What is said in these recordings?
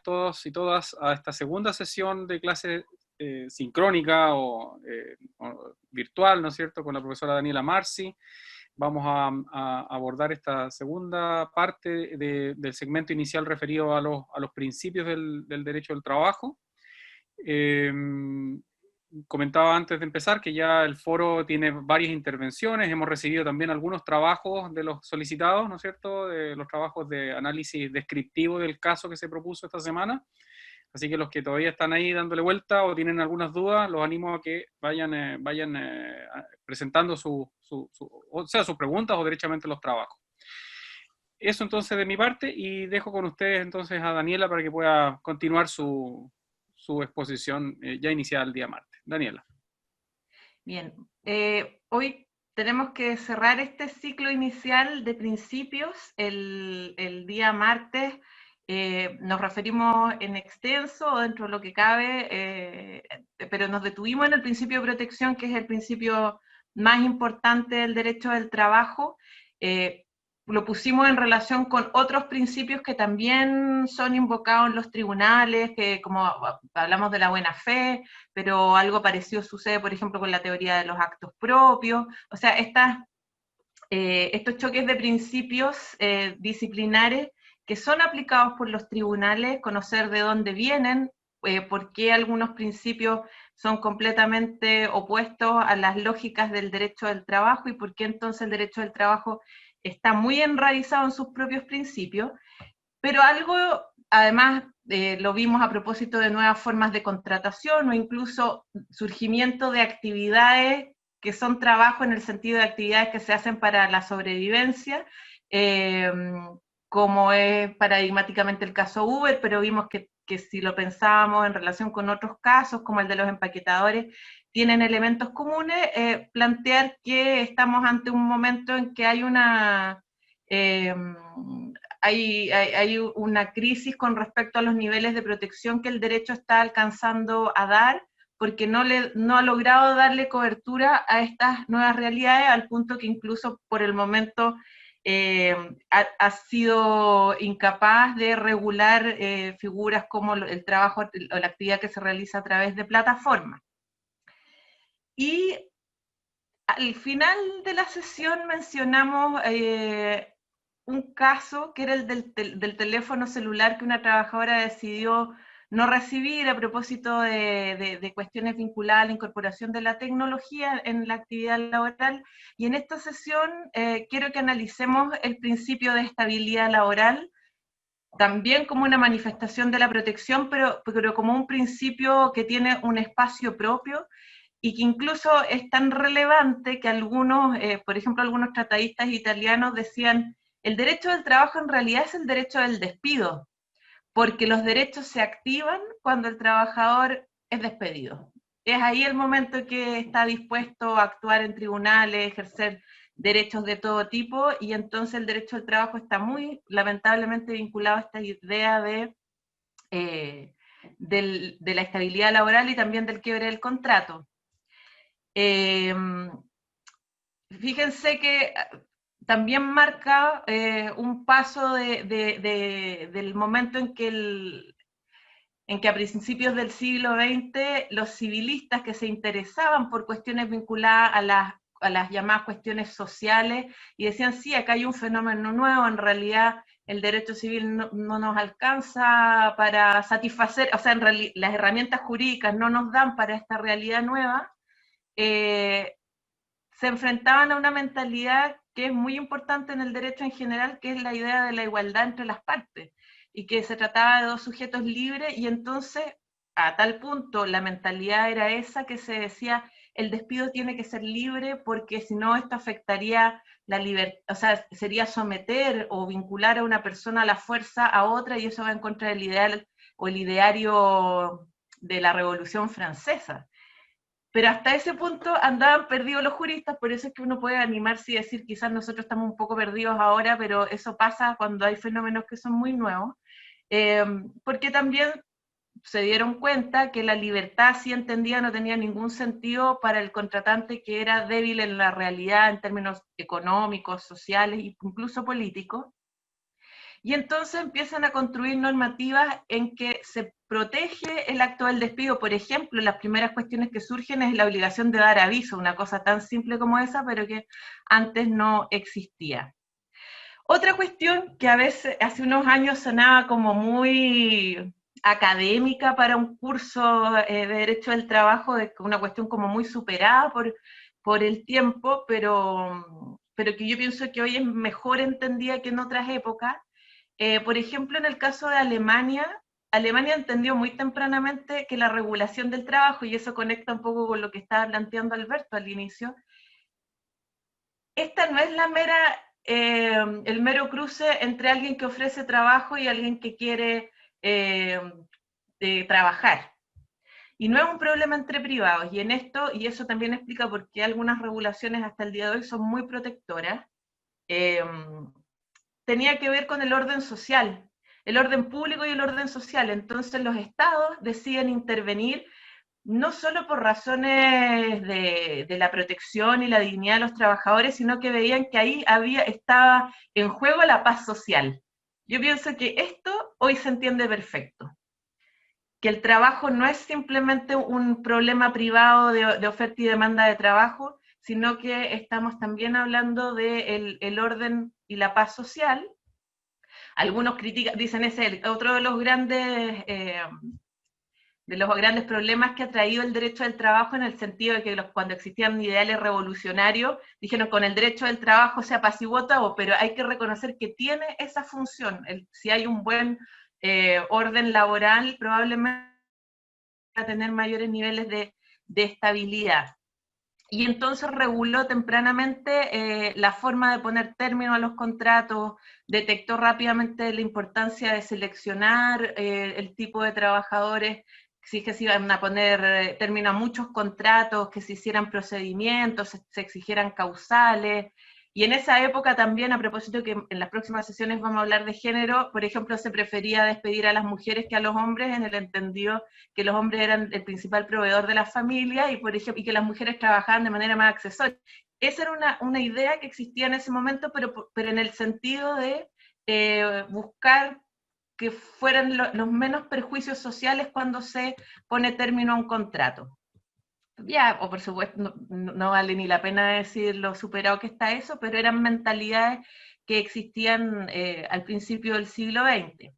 Todos y todas a esta segunda sesión de clase sincrónica o virtual, ¿no es cierto?, con la profesora Daniela Marci. Vamos a abordar esta segunda parte del segmento inicial referido a los principios del derecho del trabajo. Comentaba antes de empezar que ya el foro tiene varias intervenciones, hemos recibido también algunos trabajos de los solicitados, ¿no es cierto?, de los trabajos de análisis descriptivo del caso que se propuso esta semana. Así que los que todavía están ahí dándole vuelta o tienen algunas dudas, los animo a que vayan presentando sus preguntas o derechamente los trabajos. Eso entonces de mi parte, y dejo con ustedes entonces a Daniela para que pueda continuar su exposición ya iniciada el día martes. Daniela. Bien, hoy tenemos que cerrar este ciclo inicial de principios. El día martes nos referimos en extenso o dentro de lo que cabe, pero nos detuvimos en el principio de protección, que es el principio más importante del derecho del trabajo. Lo pusimos en relación con otros principios que también son invocados en los tribunales, que como hablamos de la buena fe, pero algo parecido sucede, por ejemplo, con la teoría de los actos propios. O sea, estos choques de principios disciplinares que son aplicados por los tribunales, conocer de dónde vienen, por qué algunos principios son completamente opuestos a las lógicas del derecho del trabajo y por qué entonces el derecho del trabajo está muy enraizado en sus propios principios, pero algo, además, lo vimos a propósito de nuevas formas de contratación o incluso surgimiento de actividades que son trabajo en el sentido de actividades que se hacen para la sobrevivencia, como es paradigmáticamente el caso Uber, pero vimos que si lo pensábamos en relación con otros casos, como el de los empaquetadores, tienen elementos comunes, plantear que estamos ante un momento en que hay hay una crisis con respecto a los niveles de protección que el derecho está alcanzando a dar, porque no ha logrado darle cobertura a estas nuevas realidades, al punto que incluso por el momento ha sido incapaz de regular figuras como el trabajo o la actividad que se realiza a través de plataformas. Y al final de la sesión mencionamos un caso que era el del teléfono celular que una trabajadora decidió no recibir a propósito de cuestiones vinculadas a la incorporación de la tecnología en la actividad laboral. Y en esta sesión quiero que analicemos el principio de estabilidad laboral, también como una manifestación de la protección, pero como un principio que tiene un espacio propio y que incluso es tan relevante que algunos, por ejemplo, algunos tratadistas italianos decían, el derecho del trabajo en realidad es el derecho del despido, porque los derechos se activan cuando el trabajador es despedido. Es ahí el momento que está dispuesto a actuar en tribunales, ejercer derechos de todo tipo, y entonces el derecho al trabajo está muy lamentablemente vinculado a esta idea de la estabilidad laboral y también del quiebre del contrato. Fíjense que también marca un paso del momento en que a principios del siglo XX los civilistas que se interesaban por cuestiones vinculadas a las llamadas cuestiones sociales y decían, sí, acá hay un fenómeno nuevo, en realidad el derecho civil no nos alcanza para satisfacer, o sea, en realidad las herramientas jurídicas no nos dan para esta realidad nueva, se enfrentaban a una mentalidad que es muy importante en el derecho en general, que es la idea de la igualdad entre las partes, y que se trataba de dos sujetos libres, y entonces, a tal punto, la mentalidad era esa que se decía, el despido tiene que ser libre, porque si no, esto afectaría la libertad, o sea, sería someter o vincular a una persona a la fuerza a otra, y eso va en contra del ideal o el ideario de la Revolución Francesa. Pero hasta ese punto andaban perdidos los juristas, por eso es que uno puede animarse y decir, quizás nosotros estamos un poco perdidos ahora, pero eso pasa cuando hay fenómenos que son muy nuevos, porque también se dieron cuenta que la libertad, así entendida, no tenía ningún sentido para el contratante que era débil en la realidad en términos económicos, sociales e incluso políticos. y entonces empiezan a construir normativas en que se protege el acto del despido. Por ejemplo, las primeras cuestiones que surgen es la obligación de dar aviso, una cosa tan simple como esa, pero que antes no existía. Otra cuestión que a veces, hace unos años sonaba como muy académica para un curso de Derecho del Trabajo, de una cuestión como muy superada por el tiempo, pero que yo pienso que hoy es mejor entendida que en otras épocas. Por ejemplo, en el caso de Alemania, Alemania entendió muy tempranamente que la regulación del trabajo, y eso conecta un poco con lo que estaba planteando Alberto al inicio, esta no es el mero cruce entre alguien que ofrece trabajo y alguien que quiere eh, trabajar. Y no es un problema entre privados. Y en esto, y eso también explica por qué algunas regulaciones hasta el día de hoy son muy protectoras, eh, tenía que ver con el orden social, el orden público y el orden social. Entonces los estados deciden intervenir no solo por razones de la protección y la dignidad de los trabajadores, sino que veían que ahí estaba en juego la paz social. Yo pienso que esto hoy se entiende perfecto, que el trabajo no es simplemente un problema privado de oferta y demanda de trabajo, sino que estamos también hablando de el orden y la paz social. Algunos dicen ese otro de los grandes problemas que ha traído el derecho del trabajo, en el sentido de que cuando existían ideales revolucionarios, dijeron con el derecho del trabajo se apaciguó todo, pero hay que reconocer que tiene esa función. Si hay un buen orden laboral, probablemente va a tener mayores niveles de estabilidad. Y entonces reguló tempranamente la forma de poner término a los contratos, detectó rápidamente la importancia de seleccionar el tipo de trabajadores, si es que se iban a poner término a muchos contratos, que se hicieran procedimientos, se exigieran causales. Y en esa época también, a propósito que en las próximas sesiones vamos a hablar de género, por ejemplo, se prefería despedir a las mujeres que a los hombres, en el entendido que los hombres eran el principal proveedor de la familia y, por ejemplo, y que las mujeres trabajaban de manera más accesoria. Esa era una idea que existía en ese momento, pero en el sentido de buscar que fueran los menos perjuicios sociales cuando se pone término a un contrato. Ya, o por supuesto, no vale ni la pena decir lo superado que está eso, pero eran mentalidades que existían al principio del siglo XX.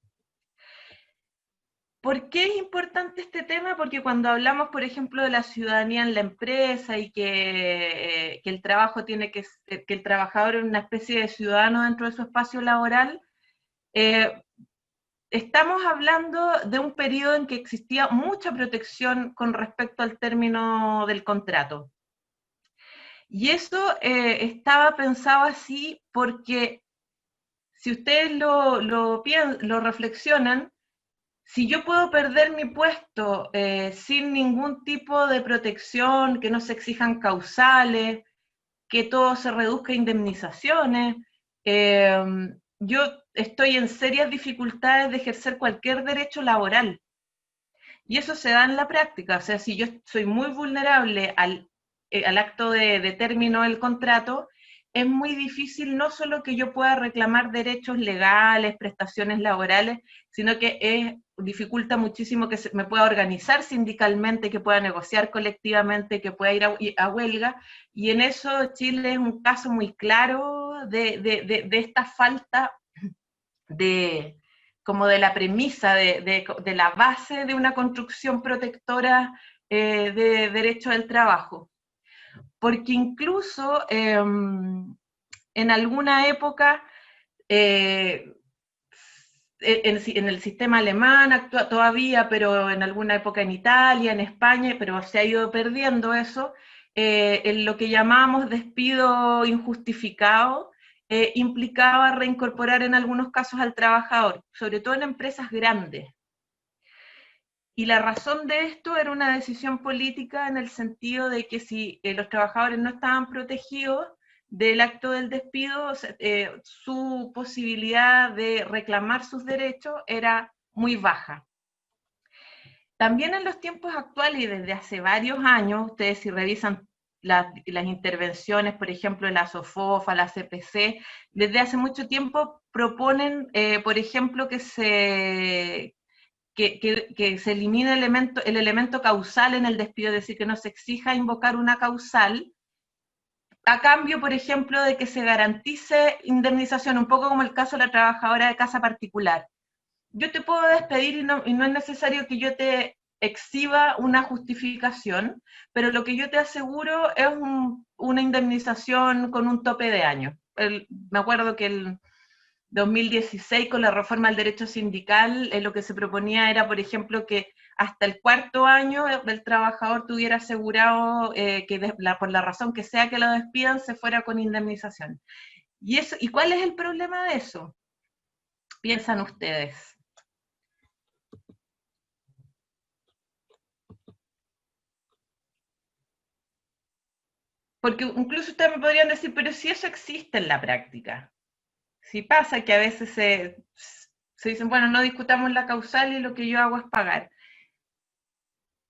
¿Por qué es importante este tema? Porque cuando hablamos, por ejemplo, de la ciudadanía en la empresa y que el trabajo que el trabajador es una especie de ciudadano dentro de su espacio laboral, eh, estamos hablando de un periodo en que existía mucha protección con respecto al término del contrato. Y eso estaba pensado así porque si ustedes lo reflexionan, si yo puedo perder mi puesto sin ningún tipo de protección, que no se exijan causales, que todo se reduzca a indemnizaciones, eh, yo estoy en serias dificultades de ejercer cualquier derecho laboral. Y eso se da en la práctica. O sea, si yo soy muy vulnerable al acto de término del contrato, es muy difícil no solo que yo pueda reclamar derechos legales, prestaciones laborales, sino que dificulta muchísimo que me pueda organizar sindicalmente, que pueda negociar colectivamente, que pueda ir a huelga. Y en eso Chile es un caso muy claro de esta falta de, como de la premisa, de la base de una construcción protectora de derecho del trabajo. Porque incluso en alguna época, en el sistema alemán actúa todavía, pero en alguna época en Italia, en España, pero se ha ido perdiendo eso, en lo que llamamos despido injustificado, implicaba reincorporar en algunos casos al trabajador, sobre todo en empresas grandes. Y la razón de esto era una decisión política en el sentido de que si los trabajadores no estaban protegidos del acto del despido, su posibilidad de reclamar sus derechos era muy baja. También en los tiempos actuales y desde hace varios años, ustedes si revisan las intervenciones, por ejemplo, la SOFOFA, la CPC, desde hace mucho tiempo proponen, por ejemplo, que se elimine el elemento causal en el despido, es decir, que no se exija invocar una causal, a cambio, por ejemplo, de que se garantice indemnización, un poco como el caso de la trabajadora de casa particular. Yo te puedo despedir y no es necesario que yo te exhiba una justificación, pero lo que yo te aseguro es una indemnización con un tope de años. Me acuerdo que el 2016, con la reforma al derecho sindical, lo que se proponía era, por ejemplo, que hasta el 4.º año el trabajador tuviera asegurado que por la razón que sea que lo despidan, se fuera con indemnización. ¿Y cuál es el problema de eso? Piensan ustedes. Porque incluso ustedes me podrían decir, pero si eso existe en la práctica. Si pasa que a veces se dicen, bueno, no discutamos la causal y lo que yo hago es pagar.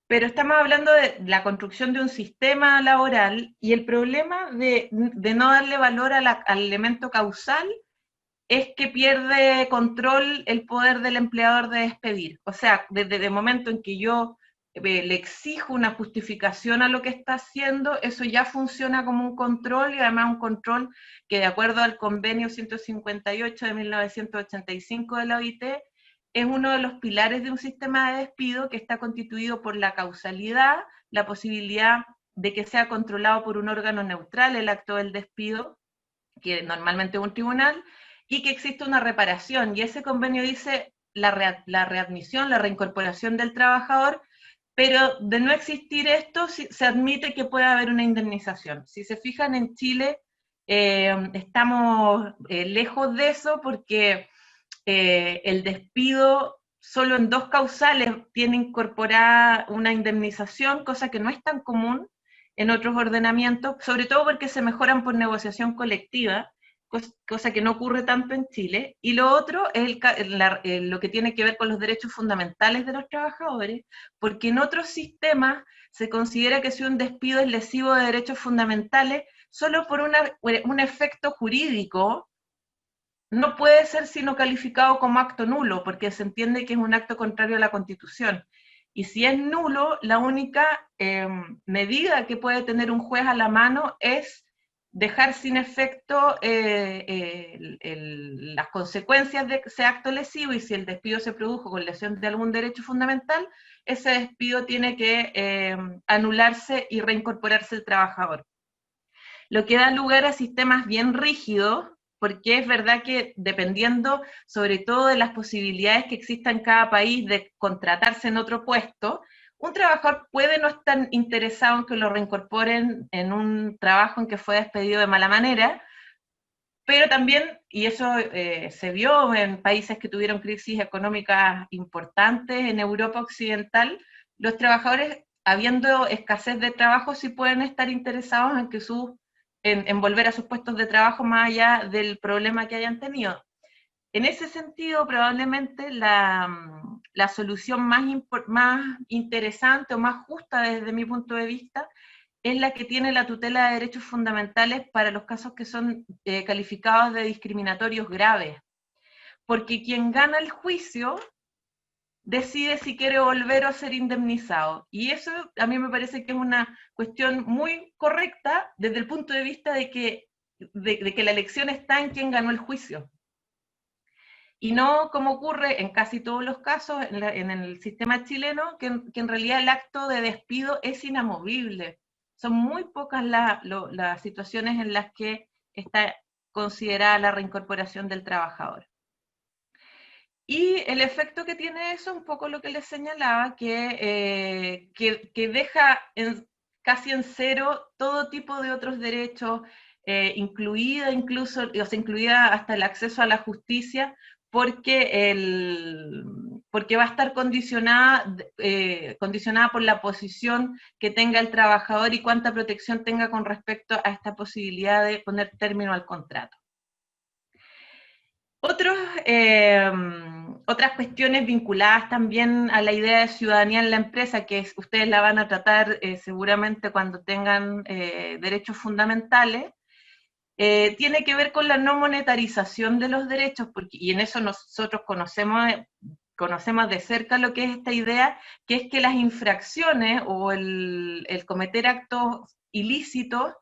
Pero estamos hablando de la construcción de un sistema laboral y el problema de no darle valor al elemento causal es que pierde control el poder del empleador de despedir. O sea, desde el momento en que yo le exijo una justificación a lo que está haciendo, eso ya funciona como un control, y además un control que, de acuerdo al convenio 158 de 1985 de la OIT, es uno de los pilares de un sistema de despido que está constituido por la causalidad, la posibilidad de que sea controlado por un órgano neutral el acto del despido, que normalmente es un tribunal, y que existe una reparación. Y ese convenio dice la readmisión, la reincorporación del trabajador, pero de no existir esto, se admite que puede haber una indemnización. Si se fijan, en Chile estamos lejos de eso, porque el despido solo en 2 causales tiene incorporada una indemnización, cosa que no es tan común en otros ordenamientos, sobre todo porque se mejoran por negociación colectiva, cosa que no ocurre tanto en Chile. Y lo otro es lo que tiene que ver con los derechos fundamentales de los trabajadores, porque en otros sistemas se considera que si un despido es lesivo de derechos fundamentales, solo por un efecto jurídico, no puede ser sino calificado como acto nulo, porque se entiende que es un acto contrario a la Constitución. Y si es nulo, la única medida que puede tener un juez a la mano es dejar sin efecto las consecuencias de ese acto lesivo, y si el despido se produjo con lesión de algún derecho fundamental, ese despido tiene que anularse y reincorporarse el trabajador. Lo que da lugar a sistemas bien rígidos, porque es verdad que dependiendo sobre todo de las posibilidades que existan en cada país de contratarse en otro puesto, un trabajador puede no estar interesado en que lo reincorporen en un trabajo en que fue despedido de mala manera, pero también, y eso se vio en países que tuvieron crisis económicas importantes en Europa Occidental, los trabajadores, habiendo escasez de trabajo, sí pueden estar interesados en que en volver a sus puestos de trabajo más allá del problema que hayan tenido. En ese sentido, probablemente la solución más interesante o más justa desde mi punto de vista es la que tiene la tutela de derechos fundamentales para los casos que son calificados de discriminatorios graves. Porque quien gana el juicio decide si quiere volver o ser indemnizado. Y eso a mí me parece que es una cuestión muy correcta desde el punto de vista de que la elección está en quien ganó el juicio. Y no como ocurre en casi todos los casos en el sistema chileno, que en realidad el acto de despido es inamovible. Son muy pocas las situaciones en las que está considerada la reincorporación del trabajador. Y el efecto que tiene eso, un poco lo que les señalaba, que deja casi en cero todo tipo de otros derechos, incluida hasta el acceso a la justicia, porque va a estar condicionada por la posición que tenga el trabajador y cuánta protección tenga con respecto a esta posibilidad de poner término al contrato. Otras cuestiones vinculadas también a la idea de ciudadanía en la empresa, que ustedes la van a tratar seguramente cuando tengan derechos fundamentales, tiene que ver con la no monetarización de los derechos, y en eso nosotros conocemos de cerca lo que es esta idea, que es que las infracciones o el cometer actos ilícitos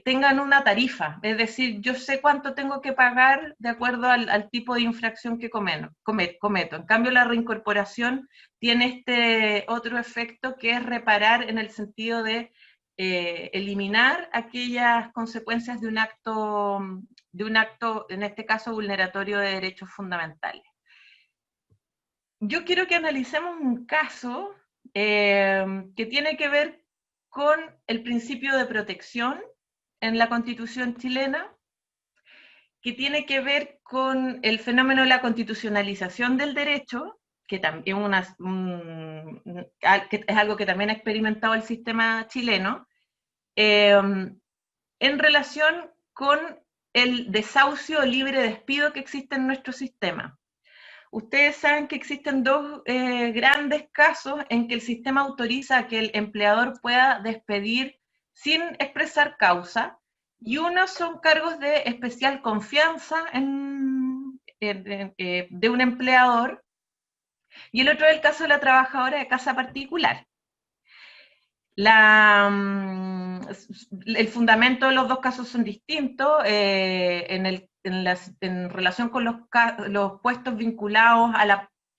tengan una tarifa, es decir, yo sé cuánto tengo que pagar de acuerdo al tipo de infracción que cometo. En cambio, la reincorporación tiene este otro efecto que es reparar en el sentido de eliminar aquellas consecuencias de un acto, en este caso, vulneratorio de derechos fundamentales. Yo quiero que analicemos un caso que tiene que ver con el principio de protección en la Constitución chilena, que tiene que ver con el fenómeno de la constitucionalización del derecho, que también que es algo que también ha experimentado el sistema chileno, en relación con el desahucio libre despido que existe en nuestro sistema. Ustedes saben que existen dos grandes casos en que el sistema autoriza que el empleador pueda despedir sin expresar causa, y uno son cargos de especial confianza de un empleador, y el otro es el caso de la trabajadora de casa particular. El fundamento de los dos casos son distintos. En relación con los puestos vinculados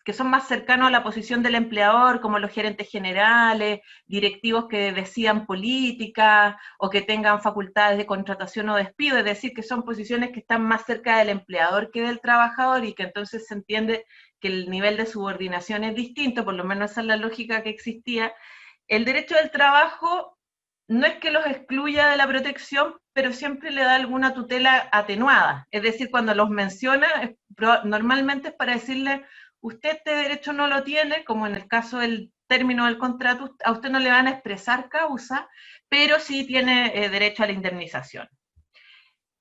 que son más cercanos a la posición del empleador, como los gerentes generales, directivos que decidan política o que tengan facultades de contratación o despido, es decir, que son posiciones que están más cerca del empleador que del trabajador, y que entonces se entiende que el nivel de subordinación es distinto, por lo menos esa es la lógica que existía. El derecho del trabajo no es que los excluya de la protección, pero siempre le da alguna tutela atenuada. Es decir, cuando los menciona, normalmente es para decirle, usted este derecho no lo tiene, como en el caso del término del contrato, a usted no le van a expresar causa, pero sí tiene derecho a la indemnización.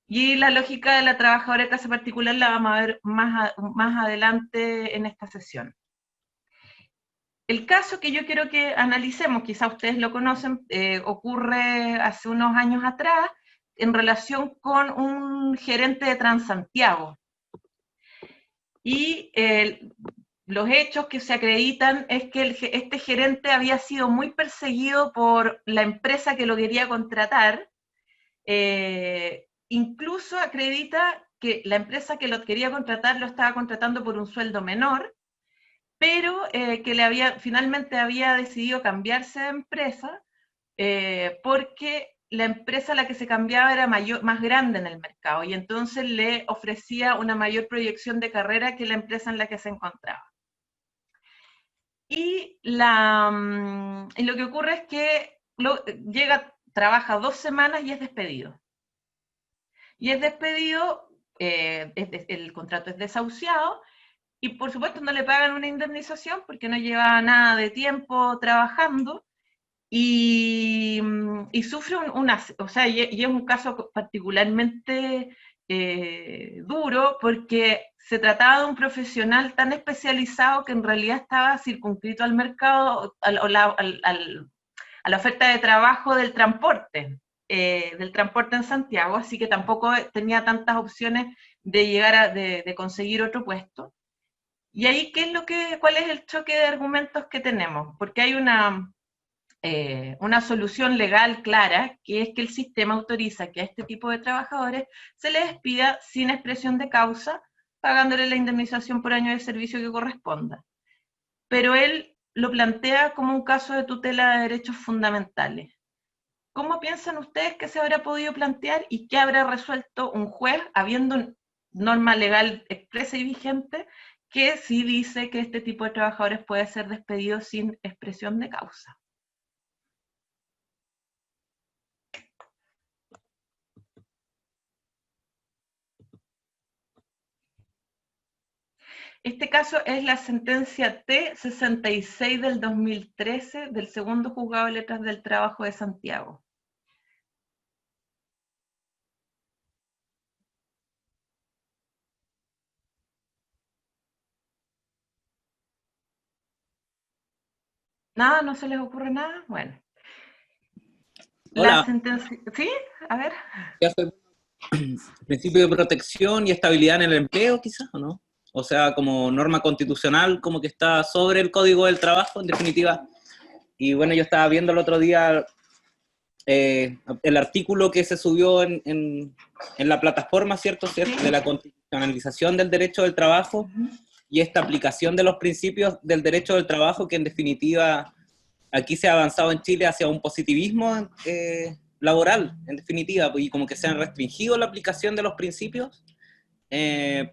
Y la lógica de la trabajadora de casa particular la vamos a ver más adelante en esta sesión. El caso que yo quiero que analicemos, quizá ustedes lo conocen, ocurre hace unos años atrás en relación con un gerente de Transantiago. Y los hechos que se acreditan es que este gerente había sido muy perseguido por la empresa que lo quería contratar. Incluso acredita que la empresa que lo quería contratar lo estaba contratando por un sueldo menor, pero que finalmente había decidido cambiarse de empresa porque la empresa a la que se cambiaba era más grande en el mercado, y entonces le ofrecía una mayor proyección de carrera que la empresa en la que se encontraba. Y lo que ocurre es que trabaja 2 semanas y es despedido. Y es despedido, el contrato es desahuciado, y por supuesto no le pagan una indemnización porque no lleva nada de tiempo trabajando, y sufre y es un caso particularmente duro, porque se trataba de un profesional tan especializado que en realidad estaba circunscrito al mercado, a la oferta de trabajo del transporte en Santiago, así que tampoco tenía tantas opciones de llegar de conseguir otro puesto. Y ahí, ¿cuál es el choque de argumentos que tenemos? Porque hay una solución legal clara, que es que el sistema autoriza que a este tipo de trabajadores se les despida sin expresión de causa, pagándole la indemnización por año de servicio que corresponda. Pero él lo plantea como un caso de tutela de derechos fundamentales. ¿Cómo piensan ustedes que se habrá podido plantear y qué habrá resuelto un juez, habiendo norma legal expresa y vigente que sí dice que este tipo de trabajadores puede ser despedido sin expresión de causa? Este caso es la sentencia T66 del 2013 del segundo juzgado de letras del trabajo de Santiago. Nada, no se les ocurre nada. Bueno, la Hola, sentencia, ¿sí? A ver. ¿qué hace? Principio de protección y estabilidad en el empleo, quizás, ¿o no? O sea, como norma constitucional, como que está sobre el Código del Trabajo, en definitiva. Y bueno, yo estaba viendo el otro día el artículo que se subió en la plataforma, ¿cierto? ¿Cierto? De la constitucionalización del derecho del trabajo y esta aplicación de los principios del derecho del trabajo, que en definitiva aquí se ha avanzado en Chile hacia un positivismo laboral, en definitiva, y como que se han restringido la aplicación de los principios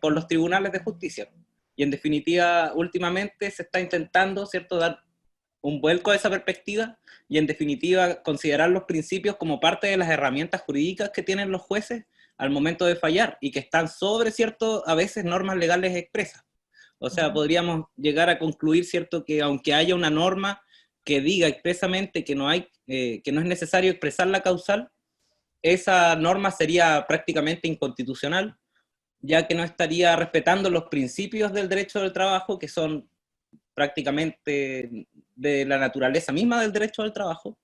por los tribunales de justicia. Y en definitiva, últimamente se está intentando, ¿cierto?, dar un vuelco a esa perspectiva y en definitiva considerar los principios como parte de las herramientas jurídicas que tienen los jueces al momento de fallar y que están sobre, ¿cierto?, a veces normas legales expresas. O sea, podríamos llegar a concluir, ¿cierto?, que aunque haya una norma que diga expresamente que no es necesario expresar la causal, esa norma sería prácticamente inconstitucional, ya que no estaría respetando los principios del derecho del trabajo, que son prácticamente de la naturaleza misma del derecho al trabajo,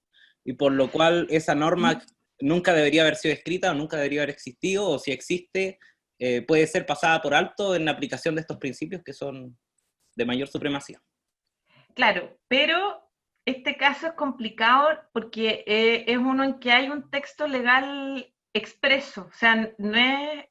y por lo cual esa norma nunca debería haber sido escrita o nunca debería haber existido, o si existe, puede ser pasada por alto en la aplicación de estos principios que son de mayor supremacía. Claro, pero este caso es complicado porque es uno en que hay un texto legal expreso, o sea, no es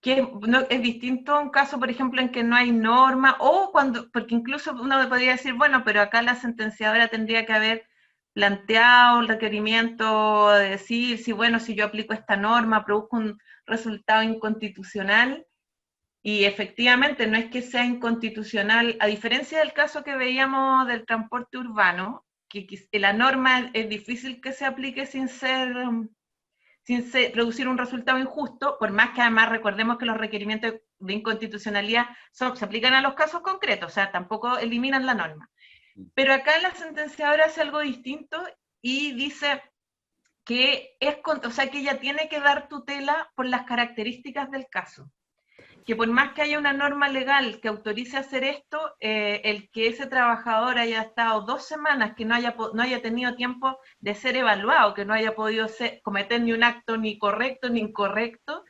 que no, es distinto a un caso, por ejemplo, en que no hay norma, o cuando, porque incluso uno podría decir, bueno, pero acá la sentenciadora tendría que haber planteado el requerimiento de decir, si bueno, si yo aplico esta norma, produzco un resultado inconstitucional, y efectivamente no es que sea inconstitucional, a diferencia del caso que veíamos del transporte urbano, que la norma es difícil que se aplique sin producir un resultado injusto, por más que además recordemos que los requerimientos de inconstitucionalidad se aplican a los casos concretos, o sea, tampoco eliminan la norma. Pero acá la sentenciadora hace algo distinto y dice que o sea, que ella tiene que dar tutela por las características del caso. Que por más que haya una norma legal que autorice hacer esto, el que ese trabajador haya estado 2 semanas, que no haya tenido tiempo de ser evaluado, que no haya podido cometer ni un acto ni correcto ni incorrecto,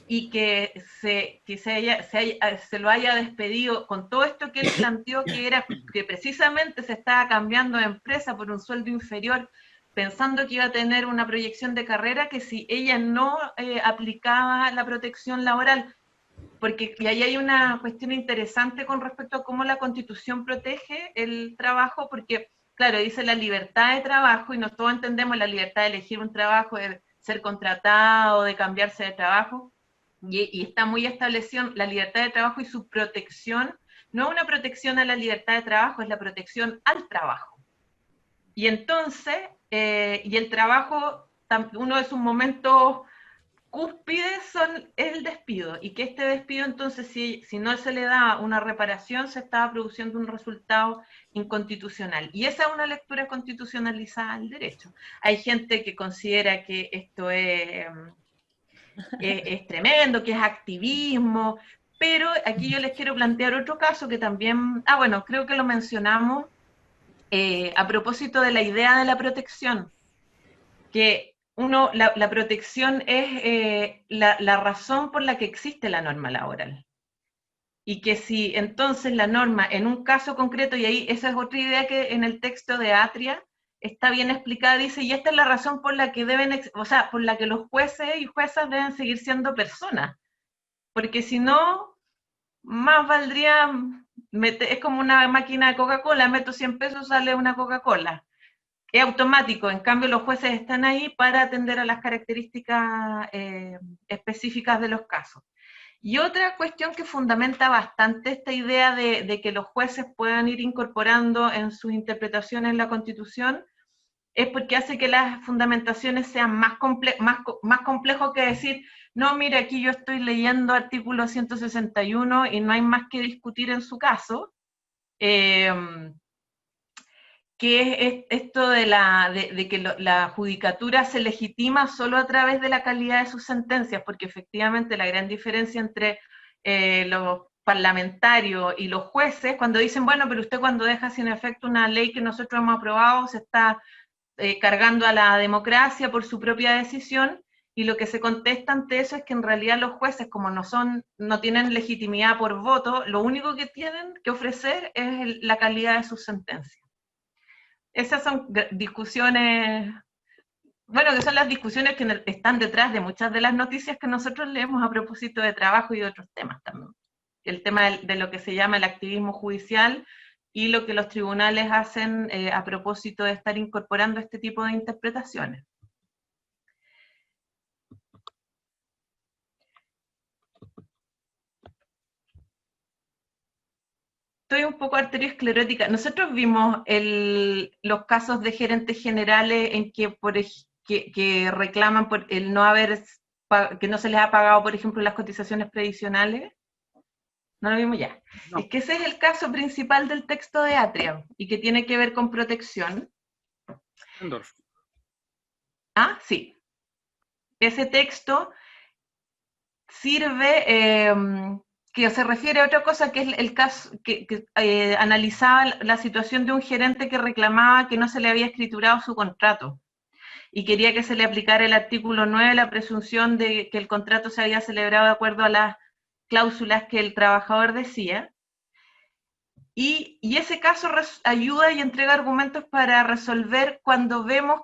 y que se lo haya despedido con todo esto que él planteó, que era que precisamente se estaba cambiando de empresa por un sueldo inferior, pensando que iba a tener una proyección de carrera, que si ella no aplicaba la protección laboral, porque y ahí hay una cuestión interesante con respecto a cómo la Constitución protege el trabajo, porque, claro, dice la libertad de trabajo, y nosotros todos entendemos la libertad de elegir un trabajo, de ser contratado, de cambiarse de trabajo, y está muy establecido la libertad de trabajo y su protección, no es una protección a la libertad de trabajo, es la protección al trabajo. Y entonces, y el trabajo, uno de sus momentos cúspides son el despido, y que este despido entonces si no se le da una reparación se estaba produciendo un resultado inconstitucional, y esa es una lectura constitucionalizada del derecho. Hay gente que considera que esto es tremendo, que es activismo, pero aquí yo les quiero plantear otro caso que también, bueno, creo que lo mencionamos a propósito de la idea de la protección, que la protección es la razón por la que existe la norma laboral. Y que si entonces la norma, en un caso concreto, y ahí esa es otra idea que en el texto de Atria está bien explicada, dice, y esta es la razón por la que o sea, por la que los jueces y juezas deben seguir siendo personas. Porque si no, más valdría, es como una máquina de Coca-Cola, meto 100 pesos, sale una Coca-Cola. Es automático, en cambio los jueces están ahí para atender a las características específicas de los casos. Y otra cuestión que fundamenta bastante esta idea de que los jueces puedan ir incorporando en sus interpretaciones la Constitución es porque hace que las fundamentaciones sean más complejos que decir, no, mire, aquí yo estoy leyendo artículo 161 y no hay más que discutir en su caso. Que es esto de que la judicatura se legitima solo a través de la calidad de sus sentencias, porque efectivamente la gran diferencia entre los parlamentarios y los jueces, cuando dicen, bueno, pero usted cuando deja sin efecto una ley que nosotros hemos aprobado, se está cargando a la democracia por su propia decisión, y lo que se contesta ante eso es que en realidad los jueces, como no tienen legitimidad por voto, lo único que tienen que ofrecer es la calidad de sus sentencias. Esas son discusiones, bueno, que son las discusiones que están detrás de muchas de las noticias que nosotros leemos a propósito de trabajo y de otros temas también. El tema de lo que se llama el activismo judicial y lo que los tribunales hacen a propósito de estar incorporando este tipo de interpretaciones. Estoy un poco arteriosclerótica. Nosotros vimos los casos de gerentes generales en que, que reclaman por el no haber, que no se les ha pagado, por ejemplo, las cotizaciones previsionales. ¿No lo vimos ya? No. Es que ese es el caso principal del texto de Atria y que tiene que ver con protección. Endorf. Ah, sí. Ese texto sirve, que se refiere a otra cosa, que es el caso que analizaba la situación de un gerente que reclamaba que no se le había escriturado su contrato y quería que se le aplicara el artículo 9, la presunción de que el contrato se había celebrado de acuerdo a las cláusulas que el trabajador decía. Y ese caso ayuda y entrega argumentos para resolver cuando vemos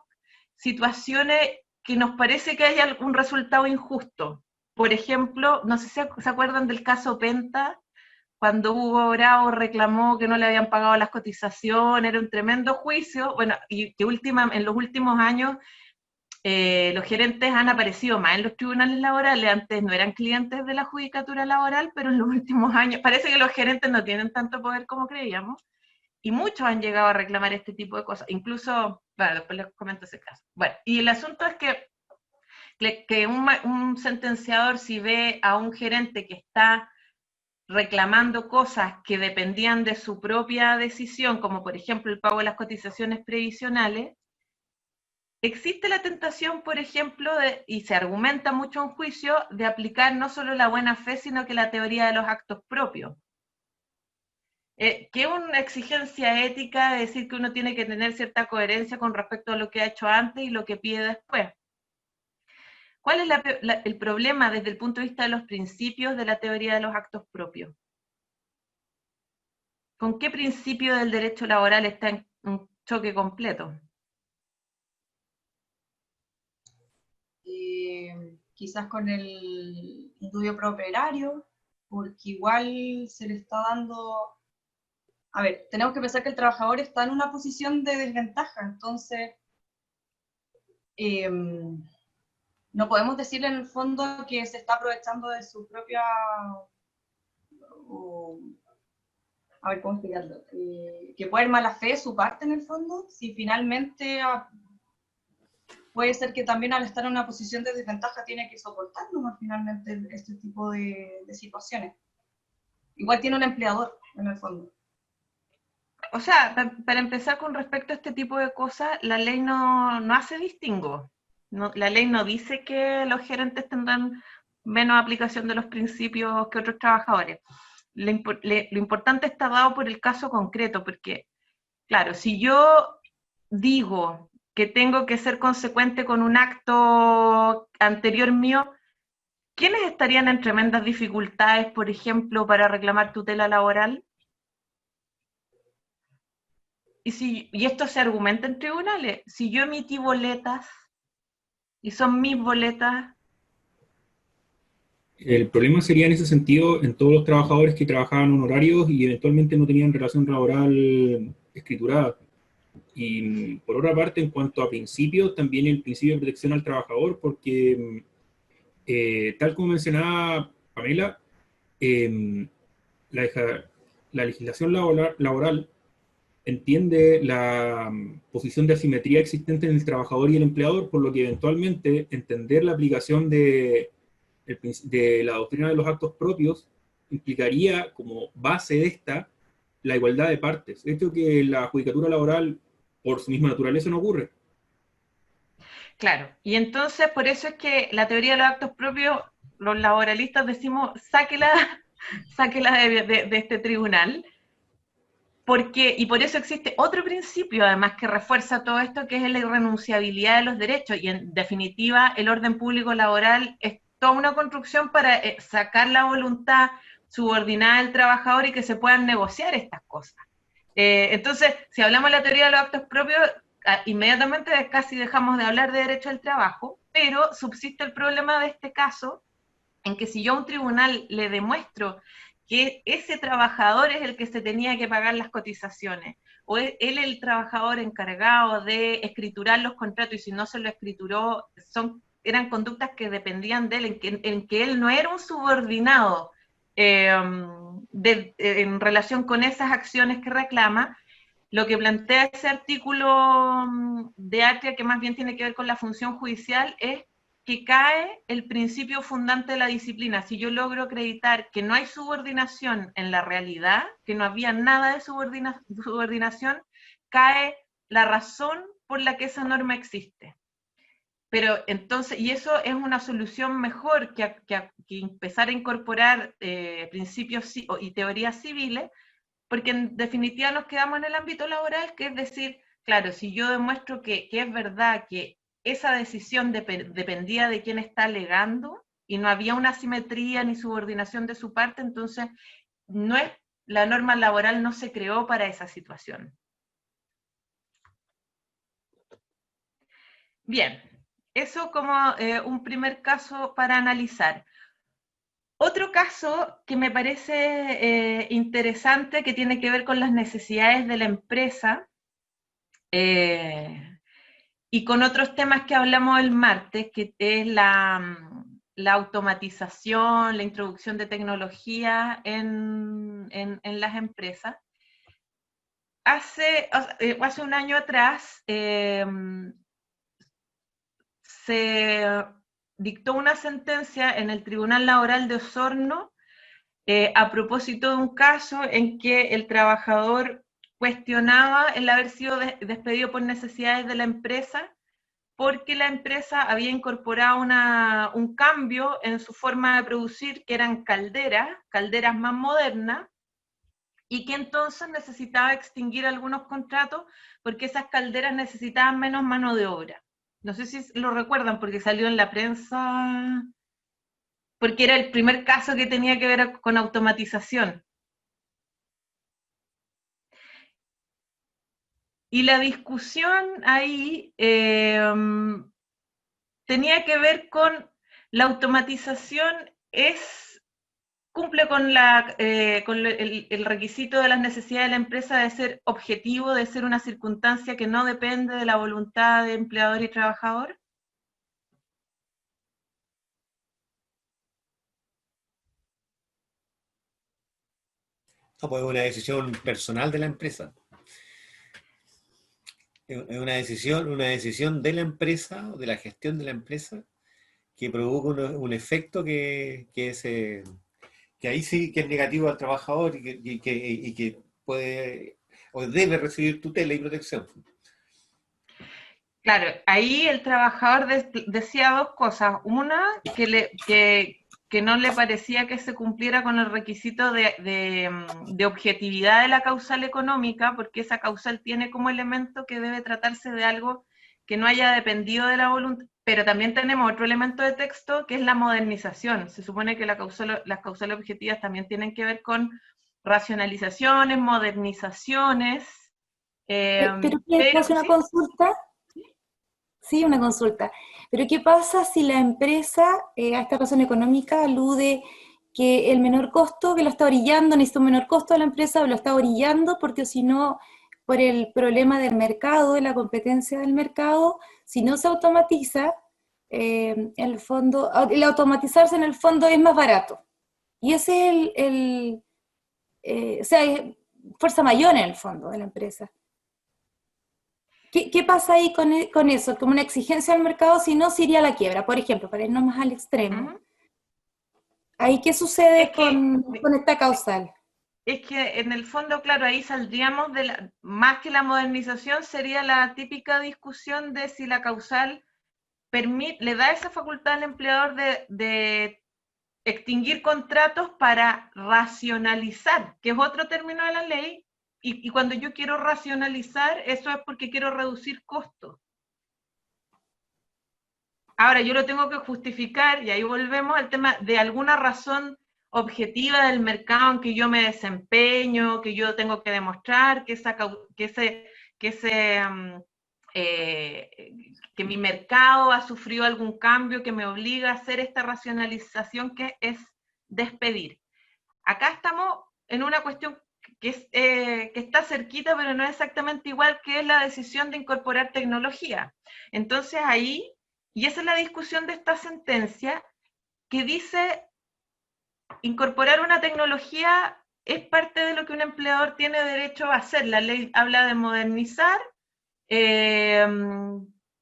situaciones que nos parece que hay algún resultado injusto. Por ejemplo, no sé si se acuerdan del caso Penta, cuando Hugo Bravo reclamó que no le habían pagado las cotizaciones, era un tremendo juicio, bueno, y que en los últimos años los gerentes han aparecido más en los tribunales laborales, antes no eran clientes de la judicatura laboral, pero en los últimos años, parece que los gerentes no tienen tanto poder como creíamos, y muchos han llegado a reclamar este tipo de cosas, incluso, bueno, después les comento ese caso. Bueno, y el asunto es que un sentenciador, si ve a un gerente que está reclamando cosas que dependían de su propia decisión, como por ejemplo el pago de las cotizaciones previsionales, existe la tentación, por ejemplo, y se argumenta mucho en juicio, de aplicar no solo la buena fe, sino que la teoría de los actos propios. Que es una exigencia ética de decir que uno tiene que tener cierta coherencia con respecto a lo que ha hecho antes y lo que pide después. ¿Cuál es el problema desde el punto de vista de los principios de la teoría de los actos propios? ¿Con qué principio del derecho laboral está en un choque completo? Quizás con el estudio prooperario, porque igual se le está dando... A ver, tenemos que pensar que el trabajador está en una posición de desventaja, entonces no podemos decirle en el fondo que se está aprovechando de su propia... a ver, ¿cómo explicarlo? Que puede haber mala fe de su parte en el fondo, si finalmente... puede ser que también al estar en una posición de desventaja tiene que soportar finalmente este tipo de situaciones. Igual tiene un empleador, en el fondo. O sea, para empezar con respecto a este tipo de cosas, la ley no hace distingo. La ley no dice que los gerentes tendrán menos aplicación de los principios que otros trabajadores. Lo importante está dado por el caso concreto, porque, claro, si yo digo que tengo que ser consecuente con un acto anterior mío, ¿quiénes estarían en tremendas dificultades, por ejemplo, para reclamar tutela laboral? Y esto se argumenta en tribunales. Si yo emití boletas y son mis boletas... El problema sería en ese sentido en todos los trabajadores que trabajaban honorarios y eventualmente no tenían relación laboral escriturada. Y por otra parte, en cuanto a principios, también el principio de protección al trabajador, porque tal como mencionaba Pamela, la legislación laboral entiende la posición de asimetría existente en el trabajador y el empleador, por lo que eventualmente entender la aplicación de la doctrina de los actos propios implicaría como base de esta la igualdad de partes. Esto que la judicatura laboral, por su misma naturaleza, no ocurre. Claro, y entonces por eso es que la teoría de los actos propios, los laboralistas decimos, sáquela sáquela de este tribunal. Y por eso existe otro principio, además, que refuerza todo esto, que es la irrenunciabilidad de los derechos, y en definitiva el orden público laboral es toda una construcción para sacar la voluntad subordinada del trabajador y que se puedan negociar estas cosas. Entonces, si hablamos de la teoría de los actos propios, inmediatamente casi dejamos de hablar de derecho al trabajo, pero subsiste el problema de este caso, en que si yo a un tribunal le demuestro que ese trabajador es el que se tenía que pagar las cotizaciones, o él el trabajador encargado de escriturar los contratos, y si no se lo escrituró, eran conductas que dependían de él, en que él no era un subordinado en relación con esas acciones que reclama. Lo que plantea ese artículo de Atria, que más bien tiene que ver con la función judicial, es que cae el principio fundante de la disciplina. Si yo logro acreditar que no hay subordinación en la realidad, que no había nada de subordinación, cae la razón por la que esa norma existe. Pero entonces, y eso es una solución mejor que empezar a incorporar principios y teorías civiles, porque en definitiva nos quedamos en el ámbito laboral, que es decir, claro, si yo demuestro que es verdad que esa decisión dependía de quién está alegando y no había una asimetría ni subordinación de su parte, entonces la norma laboral no se creó para esa situación. Bien, eso como un primer caso para analizar. Otro caso que me parece interesante, que tiene que ver con las necesidades de la empresa, y con otros temas que hablamos el martes, que es la automatización, la introducción de tecnología en las empresas. Hace un año atrás se dictó una sentencia en el Tribunal Laboral de Osorno a propósito de un caso en que el trabajador cuestionaba el haber sido despedido por necesidades de la empresa, porque la empresa había incorporado un cambio en su forma de producir, que eran calderas más modernas, y que entonces necesitaba extinguir algunos contratos porque esas calderas necesitaban menos mano de obra. No sé si lo recuerdan porque salió en la prensa, porque era el primer caso que tenía que ver con automatización. Y la discusión ahí tenía que ver con la automatización cumple con el requisito de las necesidades de la empresa de ser objetivo, de ser una circunstancia que no depende de la voluntad de empleador y trabajador. No, pues es una decisión personal de la empresa. Es una decisión de la empresa, o de la gestión de la empresa, que provoca un efecto que ahí sí que es negativo al trabajador y que puede o debe recibir tutela y protección. Claro, ahí el trabajador decía dos cosas. Una, que no le parecía que se cumpliera con el requisito de objetividad de la causal económica, porque esa causal tiene como elemento que debe tratarse de algo que no haya dependido de la voluntad. Pero también tenemos otro elemento de texto, que es la modernización. Se supone que las causales objetivas también tienen que ver con racionalizaciones, modernizaciones. ¿Pero qué hace una ¿sí? consulta? Sí, una consulta. Pero ¿qué pasa si la empresa, a esta razón económica, alude que el menor costo, que lo está orillando, necesita un menor costo de la empresa, o lo está orillando porque si no, por el problema del mercado, de la competencia del mercado, si no se automatiza, en el fondo, el automatizarse en el fondo es más barato. Y ese es o sea, es fuerza mayor en el fondo de la empresa. ¿Qué pasa ahí con eso? Como una exigencia al mercado, si no, se iría a la quiebra, por ejemplo, para irnos más al extremo. ¿Ahí qué sucede con esta causal? Es que en el fondo, claro, ahí saldríamos más que la modernización, sería la típica discusión de si la causal le da esa facultad al empleador de extinguir contratos para racionalizar, que es otro término de la ley, y cuando yo quiero racionalizar, eso es porque quiero reducir costos. Ahora, yo lo tengo que justificar, y ahí volvemos al tema de alguna razón objetiva del mercado en que yo me desempeño, que yo tengo que demostrar que mi mercado ha sufrido algún cambio que me obliga a hacer esta racionalización, que es despedir. Acá estamos en una cuestión que está cerquita, pero no es exactamente igual, que es la decisión de incorporar tecnología. Entonces ahí, y esa es la discusión de esta sentencia, que dice, incorporar una tecnología es parte de lo que un empleador tiene derecho a hacer. La ley habla de modernizar,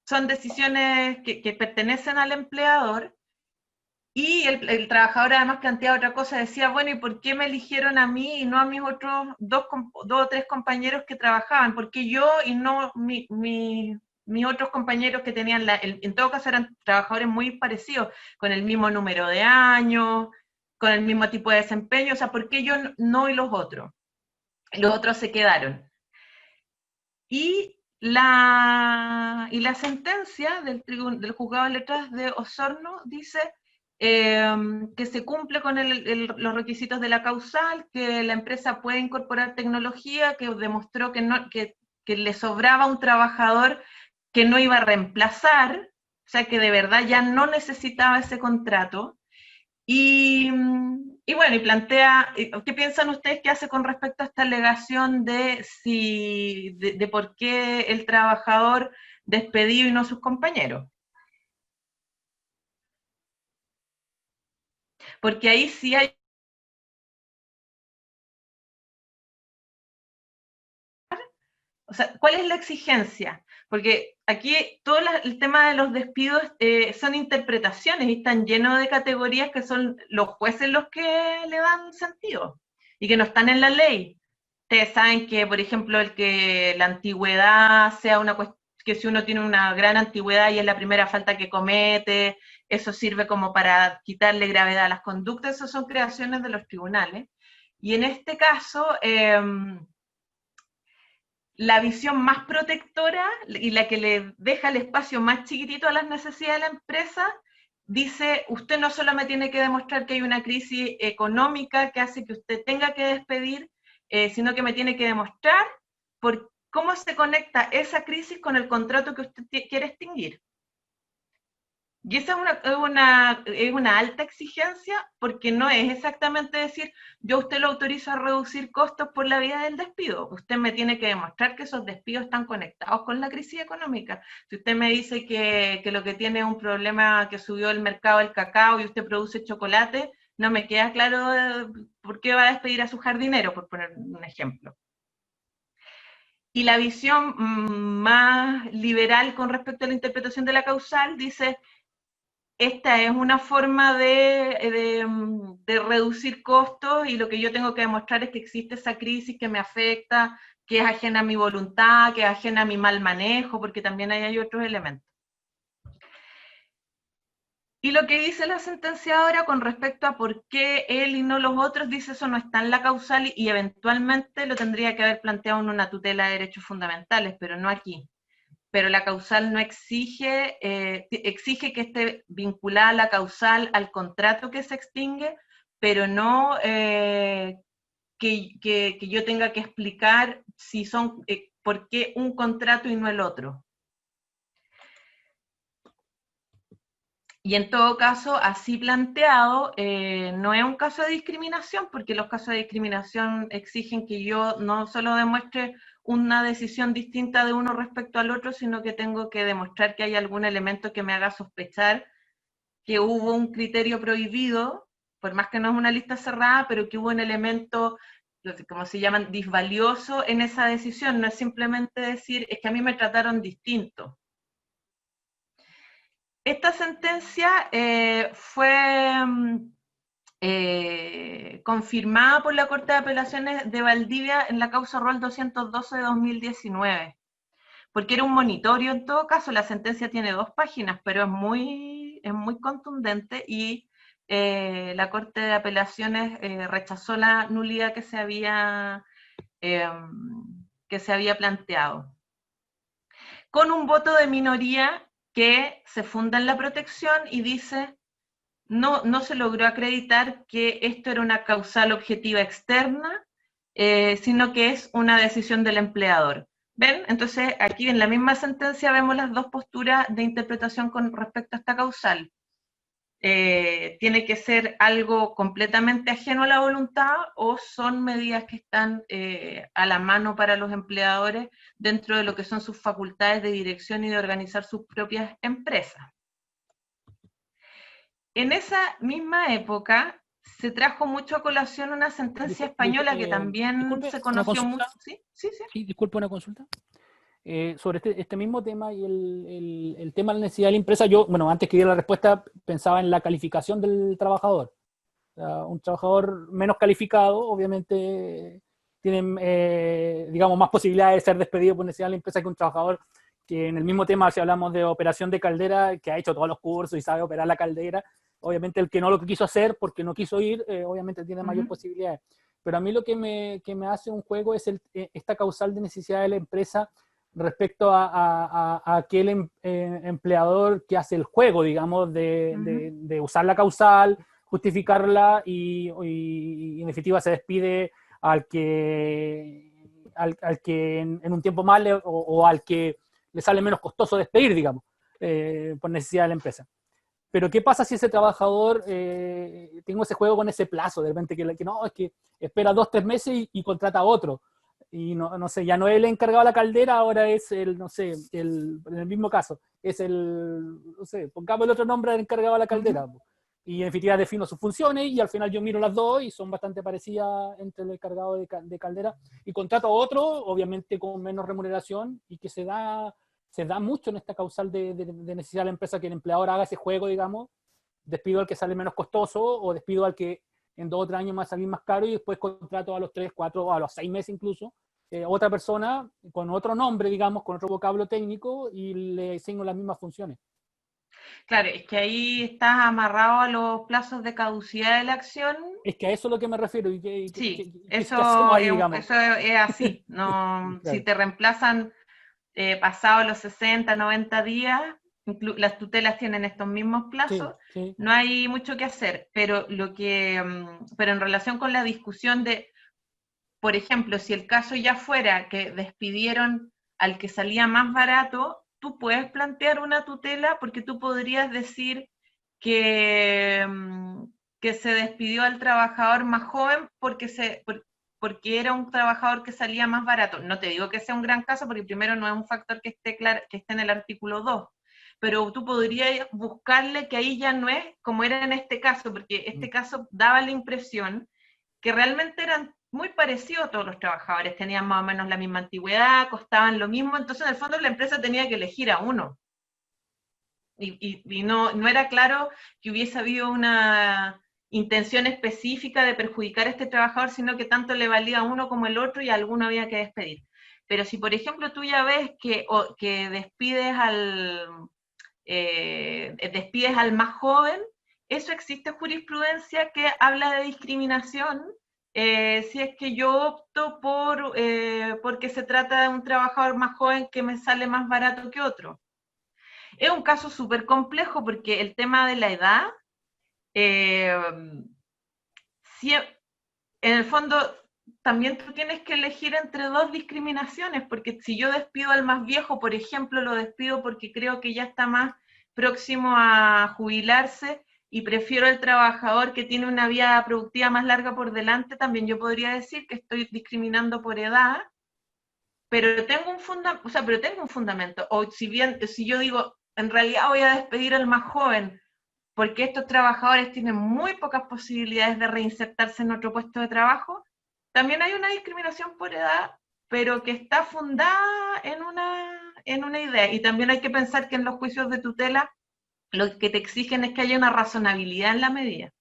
son decisiones que pertenecen al empleador, y el trabajador además planteaba otra cosa, decía, bueno, ¿y por qué me eligieron a mí y no a mis otros dos o tres compañeros que trabajaban? ¿Por qué yo y no mis otros compañeros que tenían, en todo caso eran trabajadores muy parecidos, con el mismo número de años, con el mismo tipo de desempeño? O sea, ¿por qué yo no y los otros? Los otros se quedaron. Y la sentencia del juzgado de letras de Osorno dice que se cumple con los requisitos de la causal, que la empresa puede incorporar tecnología, que demostró que le sobraba un trabajador que no iba a reemplazar, o sea, que de verdad ya no necesitaba ese contrato. Y bueno, y plantea, ¿qué piensan ustedes que hace con respecto a esta alegación de por qué el trabajador despedido y no sus compañeros? Porque ahí sí hay... O sea, ¿cuál es la exigencia? Porque aquí todo el tema de los despidos son interpretaciones y están llenos de categorías que son los jueces los que le dan sentido y que no están en la ley. Ustedes saben que, por ejemplo, la antigüedad sea una cuestión, que si uno tiene una gran antigüedad y es la primera falta que comete, eso sirve como para quitarle gravedad a las conductas. Esas son creaciones de los tribunales. Y en este caso... la visión más protectora y la que le deja el espacio más chiquitito a las necesidades de la empresa, dice, usted no solo me tiene que demostrar que hay una crisis económica que hace que usted tenga que despedir, sino que me tiene que demostrar cómo se conecta esa crisis con el contrato que usted quiere extinguir. Y esa es una alta exigencia, porque no es exactamente decir, yo a usted lo autorizo a reducir costos por la vía del despido. Usted me tiene que demostrar que esos despidos están conectados con la crisis económica. Si usted me dice que lo que tiene es un problema que subió el mercado del cacao y usted produce chocolate, no me queda claro por qué va a despedir a su jardinero, por poner un ejemplo. Y la visión más liberal con respecto a la interpretación de la causal dice, esta es una forma de reducir costos, y lo que yo tengo que demostrar es que existe esa crisis que me afecta, que es ajena a mi voluntad, que es ajena a mi mal manejo, porque también hay otros elementos. Y lo que dice la sentenciadora con respecto a por qué él y no los otros, dice eso no está en la causal y eventualmente lo tendría que haber planteado en una tutela de derechos fundamentales, pero no aquí. Pero la causal no exige que esté vinculada la causal al contrato que se extingue, pero no que yo tenga que explicar si son, por qué un contrato y no el otro. Y en todo caso, así planteado, no es un caso de discriminación, porque los casos de discriminación exigen que yo no solo demuestre una decisión distinta de uno respecto al otro, sino que tengo que demostrar que hay algún elemento que me haga sospechar que hubo un criterio prohibido, por más que no es una lista cerrada, pero que hubo un elemento, como se llaman, disvalioso en esa decisión. No es simplemente decir, es que a mí me trataron distinto. Esta sentencia fue confirmada por la Corte de Apelaciones de Valdivia en la causa Rol 212 de 2019, porque era un monitorio. En todo caso, la sentencia tiene 2 páginas, pero es muy contundente, y la Corte de Apelaciones rechazó la nulidad que se había planteado. Con un voto de minoría que se funda en la protección y dice, no se logró acreditar que esto era una causal objetiva externa, sino que es una decisión del empleador. ¿Ven? Entonces, aquí en la misma sentencia vemos las dos posturas de interpretación con respecto a esta causal. Tiene que ser algo completamente ajeno a la voluntad o son medidas que están a la mano para los empleadores dentro de lo que son sus facultades de dirección y de organizar sus propias empresas. En esa misma época se trajo mucho a colación una sentencia española que también disculpe, se una conoció consulta. mucho. ¿Sí? Sí, sí. Sí, disculpe, una consulta. Sobre este mismo tema y el tema de la necesidad de la empresa, yo, bueno, antes que diera la respuesta, pensaba en la calificación del trabajador. O sea, un trabajador menos calificado, obviamente, tiene, digamos, más posibilidades de ser despedido por necesidad de la empresa que un trabajador que en el mismo tema, si hablamos de operación de caldera, que ha hecho todos los cursos y sabe operar la caldera, obviamente el que no lo quiso hacer porque no quiso ir, obviamente tiene mayor posibilidades. Pero a mí lo que me hace un juego es esta causal de necesidad de la empresa respecto a aquel empleador que hace el juego, digamos, de usar la causal, justificarla y en definitiva se despide al que en un tiempo más o al que le sale menos costoso despedir, digamos, por necesidad de la empresa. Pero ¿qué pasa si ese trabajador, tengo ese juego con ese plazo, de repente que no, es que espera 2 o 3 meses y contrata a otro? Y no sé, ya no es el encargado de la caldera, ahora es no sé, en el mismo caso, es no sé, pongamos el otro nombre del encargado de la caldera. Y en definitiva defino sus funciones y al final yo miro las dos y son bastante parecidas entre el encargado de caldera y contrato a otro, obviamente con menos remuneración y que se da mucho en esta causal de necesidad de la empresa que el empleador haga ese juego, digamos, despido al que sale menos costoso o despido al que en 2 o 3 años va a salir más caro y después contrato a los 3, 4, a los 6 meses incluso, otra persona con otro nombre, digamos, con otro vocablo técnico y le asigno las mismas funciones. Claro, es que ahí estás amarrado a los plazos de caducidad de la acción. Es que a eso es lo que me refiero. Sí, ¿qué eso hacemos ahí, digamos? eso es así. No, Claro. Si te reemplazan pasados los 60, 90 días, las tutelas tienen estos mismos plazos, Sí. no hay mucho que hacer, pero pero en relación con la discusión de, por ejemplo, si el caso ya fuera que despidieron al que salía más barato, tú puedes plantear una tutela porque tú podrías decir que se despidió al trabajador más joven porque era un trabajador que salía más barato. No te digo que sea un gran caso porque primero no es un factor que esté en el artículo 2, pero tú podrías buscarle que ahí ya no es como era en este caso, porque este caso daba la impresión que realmente eran muy parecidos todos los trabajadores, tenían más o menos la misma antigüedad, costaban lo mismo, entonces en el fondo la empresa tenía que elegir a uno. Y no era claro que hubiese habido una intención específica de perjudicar a este trabajador, sino que tanto le valía a uno como el otro y a alguno había que despedir. Pero si, por ejemplo, tú ya ves que despides al más joven, eso existe jurisprudencia que habla de discriminación si es que yo opto porque se trata de un trabajador más joven que me sale más barato que otro. Es un caso súper complejo porque el tema de la edad, en el fondo también tú tienes que elegir entre 2 discriminaciones, porque si yo despido al más viejo, por ejemplo, lo despido porque creo que ya está más próximo a jubilarse y prefiero al trabajador que tiene una vida productiva más larga por delante, también yo podría decir que estoy discriminando por edad, pero tengo un fundamento. O si yo digo, en realidad voy a despedir al más joven, porque estos trabajadores tienen muy pocas posibilidades de reinsertarse en otro puesto de trabajo, también hay una discriminación por edad, pero que está fundada en una idea. Y también hay que pensar que en los juicios de tutela lo que te exigen es que haya una razonabilidad en la medida.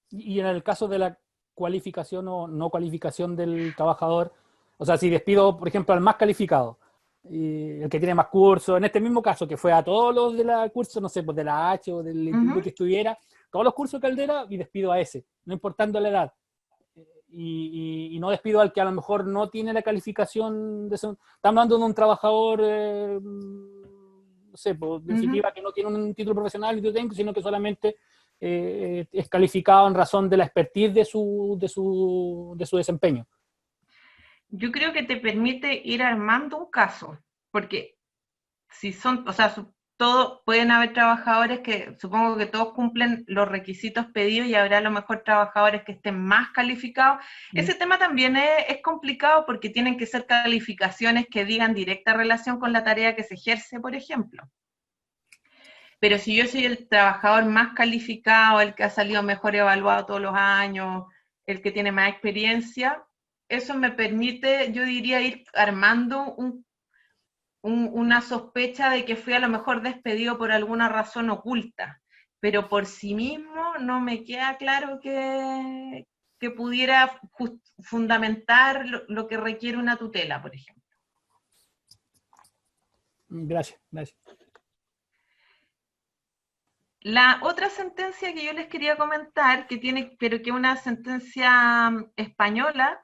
Y en el caso de la cualificación o no cualificación del trabajador, o sea, si despido, por ejemplo, al más calificado, y el que tiene más cursos, en este mismo caso, que fue a todos los de la curso, no sé, pues de la H o del instituto que estuviera, todos los cursos de Caldera, y despido a ese, no importando la edad. Y no despido al que a lo mejor no tiene la calificación de eso. Estamos hablando de un trabajador, no sé, pues, en definitiva, que no tiene un título profesional ni técnico, sino que solamente es calificado en razón de la expertise de su desempeño. Yo creo que te permite ir armando un caso, porque si son, o sea, pueden haber trabajadores que, supongo que todos cumplen los requisitos pedidos y habrá a lo mejor trabajadores que estén más calificados. Ese tema también es complicado porque tienen que ser calificaciones que digan directa relación con la tarea que se ejerce, por ejemplo. Pero si yo soy el trabajador más calificado, el que ha salido mejor evaluado todos los años, el que tiene más experiencia, eso me permite, yo diría, ir armando una sospecha de que fui a lo mejor despedido por alguna razón oculta, pero por sí mismo no me queda claro que pudiera fundamentar lo que requiere una tutela, por ejemplo. Gracias, gracias. La otra sentencia que yo les quería comentar, pero que es una sentencia española,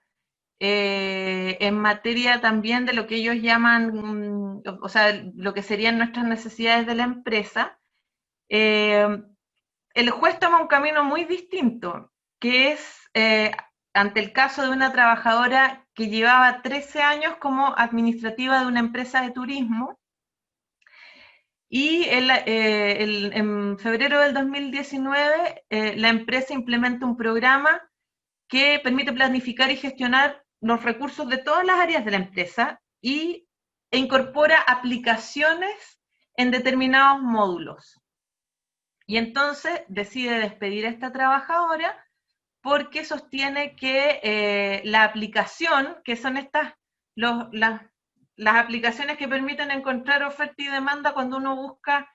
en materia también de lo que ellos llaman, o sea, lo que serían nuestras necesidades de la empresa, el juez toma un camino muy distinto, que es ante el caso de una trabajadora que llevaba 13 años como administrativa de una empresa de turismo, y en febrero del 2019 la empresa implementa un programa que permite planificar y gestionar los recursos de todas las áreas de la empresa e incorpora aplicaciones en determinados módulos. Y entonces decide despedir a esta trabajadora porque sostiene que la aplicación, que son las aplicaciones que permiten encontrar oferta y demanda cuando uno busca,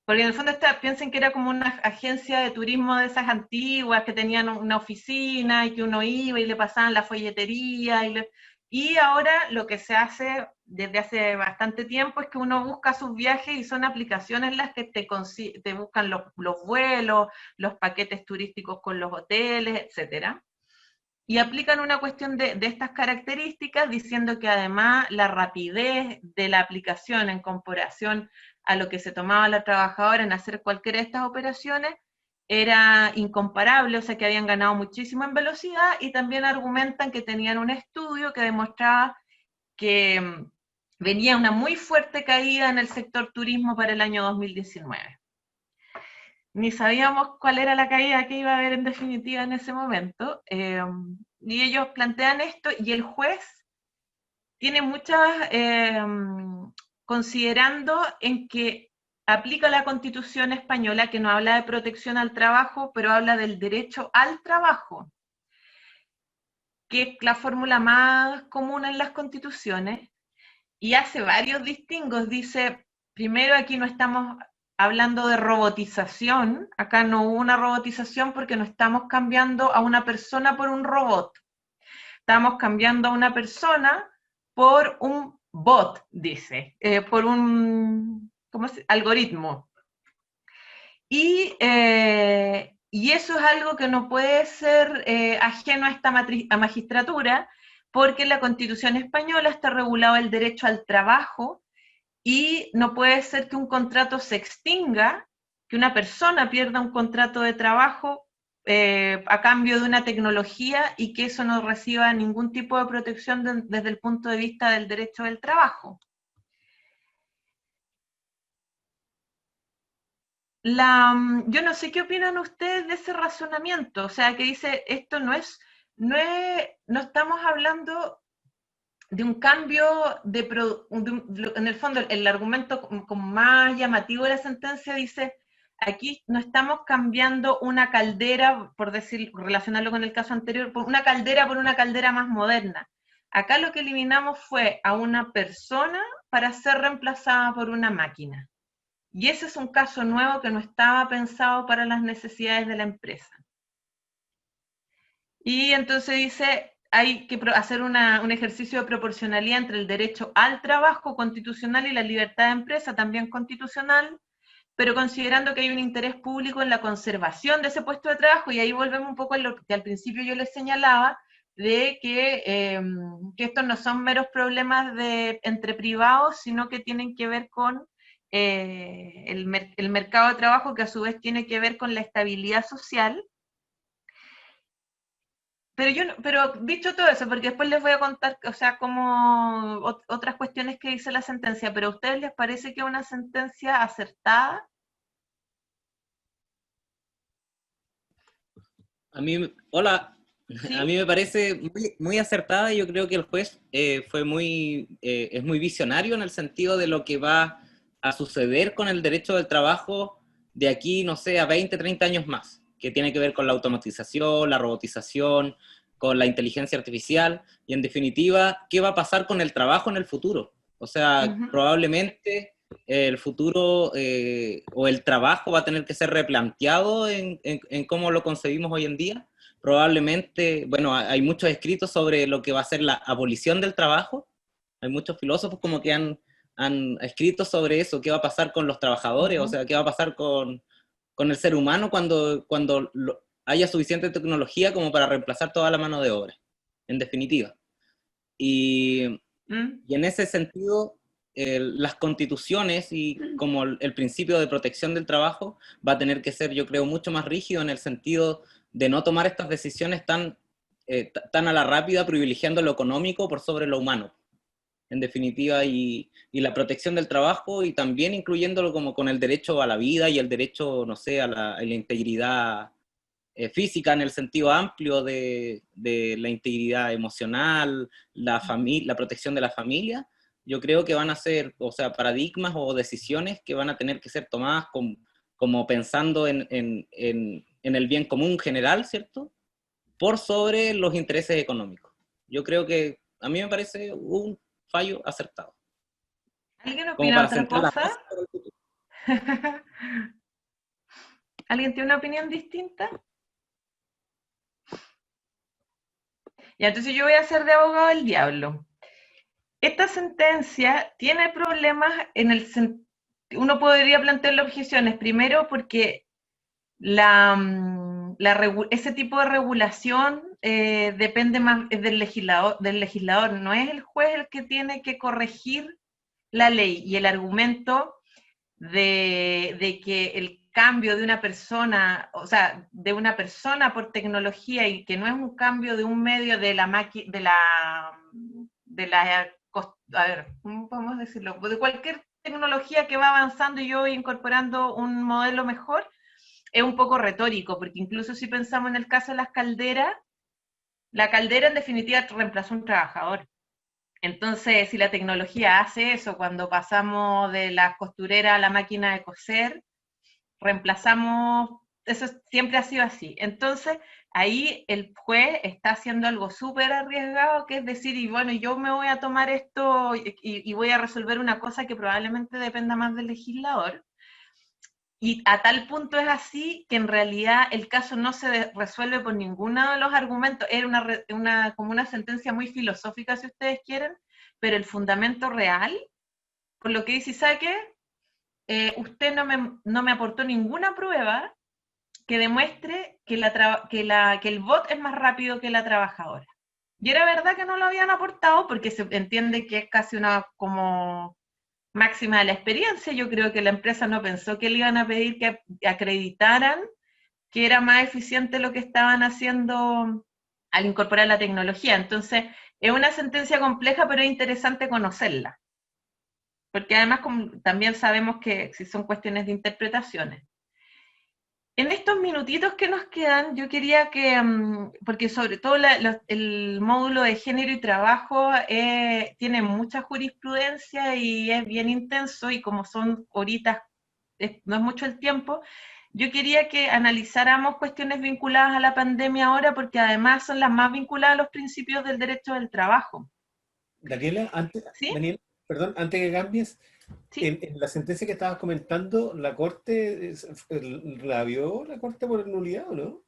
porque en el fondo piensen que era como una agencia de turismo de esas antiguas que tenían una oficina y que uno iba y le pasaban la folletería. Y ahora lo que se hace desde hace bastante tiempo es que uno busca sus viajes y son aplicaciones las que te buscan los vuelos, los paquetes turísticos con los hoteles, etcétera. Y aplican una cuestión de estas características diciendo que además la rapidez de la aplicación en comparación a lo que se tomaba la trabajadora en hacer cualquiera de estas operaciones era incomparable, o sea que habían ganado muchísimo en velocidad, y también argumentan que tenían un estudio que demostraba que venía una muy fuerte caída en el sector turismo para el año 2019. Ni sabíamos cuál era la caída que iba a haber en definitiva en ese momento, y ellos plantean esto, y el juez tiene muchas, considerando en que aplica la Constitución española, que no habla de protección al trabajo, pero habla del derecho al trabajo, que es la fórmula más común en las constituciones, y hace varios distingos. Dice, primero, aquí no estamos hablando de robotización, acá no hubo una robotización porque no estamos cambiando a una persona por un robot, estamos cambiando a una persona por un bot, dice, por un algoritmo. Y eso es algo que no puede ser ajeno a esta magistratura, porque en la Constitución española está regulado el derecho al trabajo, y no puede ser que un contrato se extinga, que una persona pierda un contrato de trabajo a cambio de una tecnología, y que eso no reciba ningún tipo de protección desde el punto de vista del derecho del trabajo. Yo no sé qué opinan ustedes de ese razonamiento, o sea, que dice, esto no estamos hablando de un cambio en el fondo, el argumento como más llamativo de la sentencia dice, aquí no estamos cambiando una caldera, por decir, relacionarlo con el caso anterior, por una caldera más moderna. Acá lo que eliminamos fue a una persona para ser reemplazada por una máquina. Y ese es un caso nuevo que no estaba pensado para las necesidades de la empresa. Y entonces dice, hay que hacer un ejercicio de proporcionalidad entre el derecho al trabajo constitucional y la libertad de empresa, también constitucional, pero considerando que hay un interés público en la conservación de ese puesto de trabajo, y ahí volvemos un poco a lo que al principio yo les señalaba, de que estos no son meros problemas entre privados, sino que tienen que ver con el mercado de trabajo, que a su vez tiene que ver con la estabilidad social. Pero dicho todo eso, porque después les voy a contar, o sea, como otras cuestiones que dice la sentencia, pero ¿a ustedes les parece que es una sentencia acertada? Hola, ¿Sí? a mí me parece muy, muy acertada y yo creo que el juez es muy visionario en el sentido de lo que va a suceder con el derecho del trabajo de aquí, no sé, a 20, 30 años más, que tiene que ver con la automatización, la robotización, con la inteligencia artificial y en definitiva, ¿qué va a pasar con el trabajo en el futuro? O sea, probablemente el futuro o el trabajo va a tener que ser replanteado en cómo lo concebimos hoy en día. Probablemente, bueno, hay muchos escritos sobre lo que va a ser la abolición del trabajo. Hay muchos filósofos como que han escrito sobre eso, qué va a pasar con los trabajadores, o sea, qué va a pasar con el ser humano cuando haya suficiente tecnología como para reemplazar toda la mano de obra, en definitiva. Y en ese sentido, las constituciones y como el principio de protección del trabajo va a tener que ser, yo creo, mucho más rígido en el sentido de no tomar estas decisiones tan a la rápida, privilegiando lo económico por sobre lo humano, en definitiva, y la protección del trabajo y también incluyéndolo como con el derecho a la vida y el derecho, no sé, a la integridad física en el sentido amplio de la integridad emocional, la protección de la familia. Yo creo que van a ser, o sea, paradigmas o decisiones que van a tener que ser tomadas como pensando en el bien común general, ¿cierto? Por sobre los intereses económicos. Yo creo que a mí me parece un fallo acertado. ¿Alguien Como opina para otra sentar la cosa? base para el futuro. ¿Alguien tiene una opinión distinta? Ya, entonces yo voy a ser de abogado del diablo. Esta sentencia tiene problemas en el sentido, uno podría plantearle objeciones, primero porque ese tipo de regulación depende más del legislador, no es el juez el que tiene que corregir la ley, y el argumento de que el cambio de una persona, o sea, de una persona por tecnología, y que no es un cambio de un medio de la máquina, a ver, ¿cómo podemos decirlo? De cualquier tecnología que va avanzando y yo voy incorporando un modelo mejor, es un poco retórico, porque incluso si pensamos en el caso de las calderas, la caldera en definitiva reemplazó a un trabajador. Entonces, si la tecnología hace eso, cuando pasamos de la costurera a la máquina de coser, reemplazamos, eso siempre ha sido así. Entonces, ahí el juez está haciendo algo súper arriesgado, que es decir, y bueno, yo me voy a tomar esto y voy a resolver una cosa que probablemente dependa más del legislador. Y a tal punto es así que en realidad el caso no se resuelve por ninguno de los argumentos. Era como una sentencia muy filosófica, si ustedes quieren, pero el fundamento real, por lo que dice Saque, usted no me aportó ninguna prueba que demuestre que el bot es más rápido que la trabajadora. Y era verdad que no lo habían aportado porque se entiende que es casi una como máxima de la experiencia. Yo creo que la empresa no pensó que le iban a pedir que acreditaran que era más eficiente lo que estaban haciendo al incorporar la tecnología. Entonces, es una sentencia compleja, pero es interesante conocerla. Porque además también sabemos que si son cuestiones de interpretaciones. En estos minutitos que nos quedan, yo quería que, porque sobre todo el módulo de género y trabajo tiene mucha jurisprudencia y es bien intenso, y como son horitas, no es mucho el tiempo, yo quería que analizáramos cuestiones vinculadas a la pandemia ahora, porque además son las más vinculadas a los principios del derecho del trabajo. Daniela, ¿Sí? Daniela, perdón, antes que cambies, ¿Sí? en la sentencia que estabas comentando, ¿la Corte la vio la Corte por nulidad o no?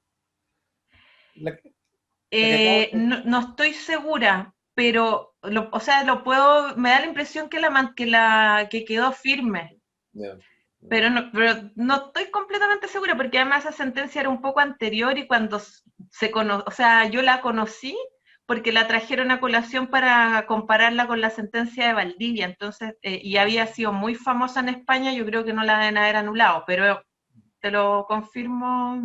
No estoy segura, pero, o sea, me da la impresión que quedó firme. Ya. Pero no estoy completamente segura, porque además esa sentencia era un poco anterior y cuando o sea, yo la conocí porque la trajeron a colación para compararla con la sentencia de Valdivia, entonces, y había sido muy famosa en España, yo creo que no la deben haber anulado, pero te lo confirmo.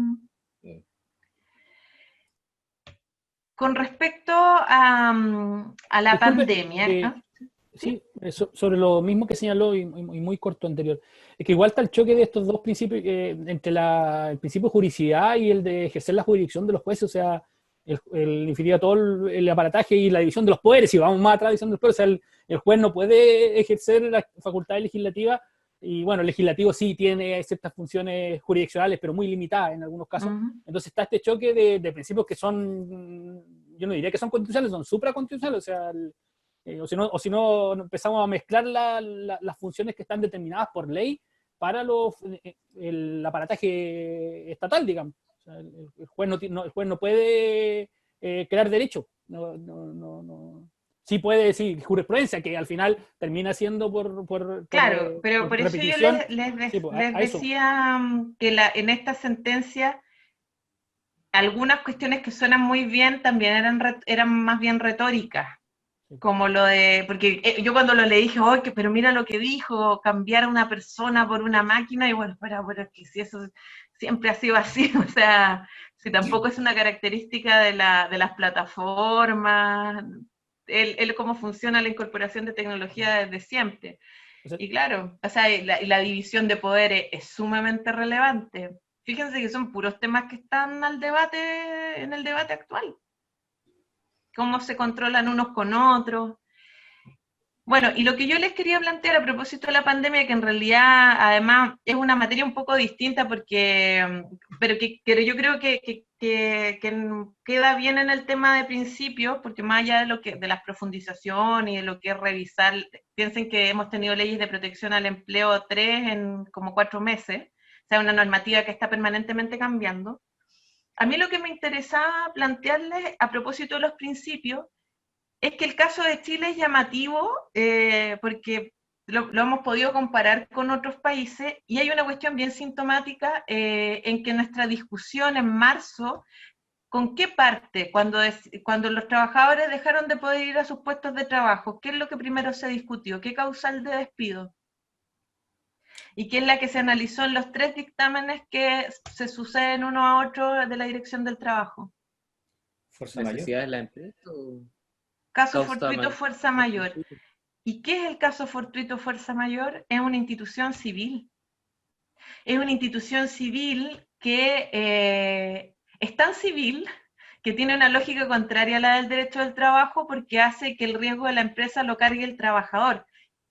Con respecto a la Disculpe, pandemia, sí, sobre lo mismo que señaló y muy corto anterior. Es que igual está el choque de estos dos principios, entre el principio de juridicidad y el de ejercer la jurisdicción de los jueces, o sea, todo el aparataje y la división de los poderes, y vamos más atrás, división de los poderes, o sea, el juez no puede ejercer las facultades legislativas, y bueno, el legislativo sí tiene ciertas funciones jurisdiccionales, pero muy limitadas en algunos casos. Entonces está este choque de principios que son, yo no diría que son constitucionales, son supraconstitucionales, o sea, o si no empezamos a mezclar las funciones que están determinadas por ley para el aparataje estatal, digamos. O sea, el juez no puede crear derecho. Sí puede decir jurisprudencia, que al final termina siendo claro, pero por eso yo repetición. les decía que en esta sentencia algunas cuestiones que suenan muy bien también eran más bien retóricas. Como lo de, porque yo cuando lo leí dije, oh, pero mira lo que dijo, cambiar a una persona por una máquina, y bueno, pero es que si eso siempre ha sido así, o sea, si tampoco es una característica de las plataformas, cómo funciona la incorporación de tecnología desde siempre. Y claro, o sea, la división de poderes es sumamente relevante. Fíjense que son puros temas que están en el debate actual. Cómo se controlan unos con otros. Bueno, y lo que yo les quería plantear a propósito de la pandemia, que en realidad además es una materia un poco distinta, pero yo creo que queda bien en el tema de principios, porque más allá de las profundizaciones y de lo que es revisar, piensen que hemos tenido leyes de protección al empleo 3 en como 4 meses, o sea, una normativa que está permanentemente cambiando. A mí lo que me interesaba plantearles a propósito de los principios es que el caso de Chile es llamativo porque lo hemos podido comparar con otros países y hay una cuestión bien sintomática en que nuestra discusión en marzo, ¿con qué parte? Cuando los trabajadores dejaron de poder ir a sus puestos de trabajo, ¿qué es lo que primero se discutió? ¿Qué causal de despido? Y que es la que se analizó en los 3 dictámenes que se suceden uno a otro de la Dirección del Trabajo. ¿Fuerza mayor? ¿Necesidad de la empresa? Caso fortuito, fuerza mayor. ¿Y qué es el caso fortuito, fuerza mayor? Es una institución civil. Es una institución civil que es tan civil que tiene una lógica contraria a la del derecho del trabajo porque hace que el riesgo de la empresa lo cargue el trabajador.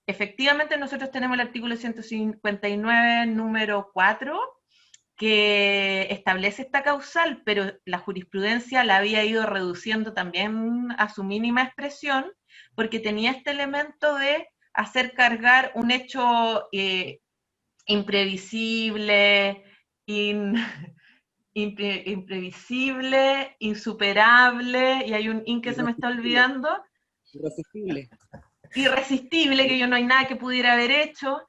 Efectivamente, nosotros tenemos el artículo 159, número 4, que establece esta causal, pero la jurisprudencia la había ido reduciendo también a su mínima expresión, porque tenía este elemento de hacer cargar un hecho imprevisible, imprevisible, insuperable, y hay un que se me está olvidando. Irresistible, que yo no hay nada que pudiera haber hecho,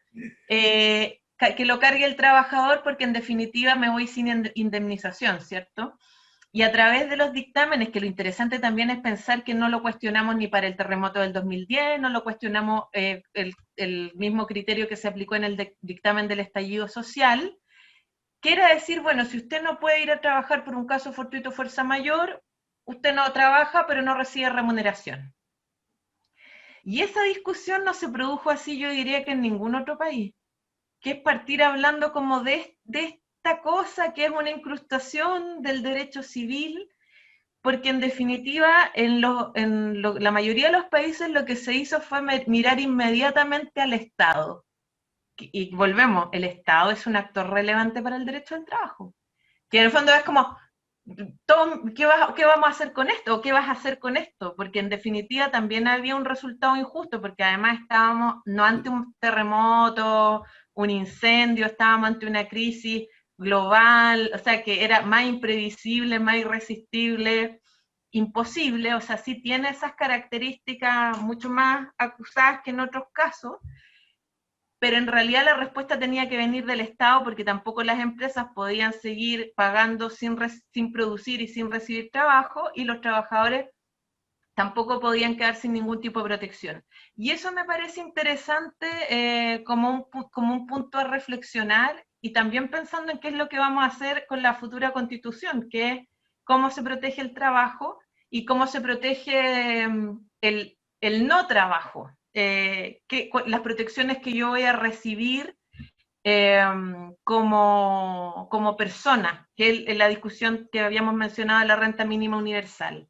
que lo cargue el trabajador porque en definitiva me voy sin indemnización, ¿cierto? Y a través de los dictámenes, que lo interesante también es pensar que no lo cuestionamos ni para el terremoto del 2010, no lo cuestionamos el mismo criterio que se aplicó en el dictamen del estallido social, que era decir, bueno, si usted no puede ir a trabajar por un caso fortuito fuerza mayor, usted no trabaja pero no recibe remuneración. Y esa discusión no se produjo así, yo diría que en ningún otro país, que es partir hablando como de esta cosa que es una incrustación del derecho civil, porque en definitiva la mayoría de los países lo que se hizo fue mirar inmediatamente al Estado. Y volvemos, el Estado es un actor relevante para el derecho al trabajo, que en el fondo es como, ¿qué vamos a hacer con esto? ¿O qué vas a hacer con esto? Porque en definitiva también había un resultado injusto, porque además estábamos no ante un terremoto, un incendio, estábamos ante una crisis global, o sea que era más imprevisible, más irresistible, imposible, o sea, sí tiene esas características mucho más acusadas que en otros casos, pero en realidad la respuesta tenía que venir del Estado porque tampoco las empresas podían seguir pagando sin producir y sin recibir trabajo, y los trabajadores tampoco podían quedar sin ningún tipo de protección. Y eso me parece interesante como un punto a reflexionar, y también pensando en qué es lo que vamos a hacer con la futura Constitución, que es cómo se protege el trabajo y cómo se protege el no trabajo. Las protecciones que yo voy a recibir como persona, que es la discusión que habíamos mencionado de la renta mínima universal.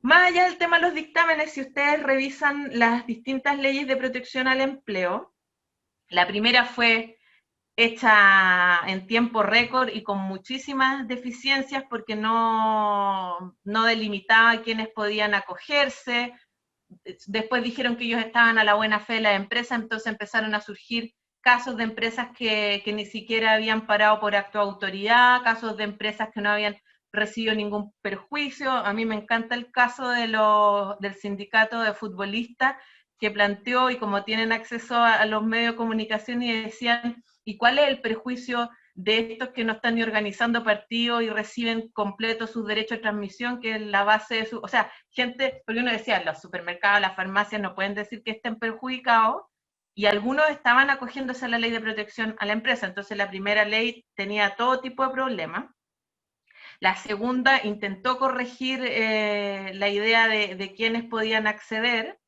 Más allá del tema de los dictámenes, si ustedes revisan las distintas leyes de protección al empleo, la primera fue hecha en tiempo récord y con muchísimas deficiencias porque no delimitaba quiénes podían acogerse. Después dijeron que ellos estaban a la buena fe de la empresa, entonces empezaron a surgir casos de empresas que ni siquiera habían parado por acto de autoridad, casos de empresas que no habían recibido ningún perjuicio. A mí me encanta el caso del sindicato de futbolistas que planteó, y como tienen acceso a los medios de comunicación, y decían, ¿y cuál es el perjuicio de estos que no están ni organizando partidos y reciben completo sus derechos de transmisión, que es la base de su... O sea, gente, porque uno decía, los supermercados, las farmacias no pueden decir que estén perjudicados, y algunos estaban acogiéndose a la ley de protección a la empresa. Entonces la primera ley tenía todo tipo de problemas. La segunda intentó corregir la idea de quiénes podían acceder.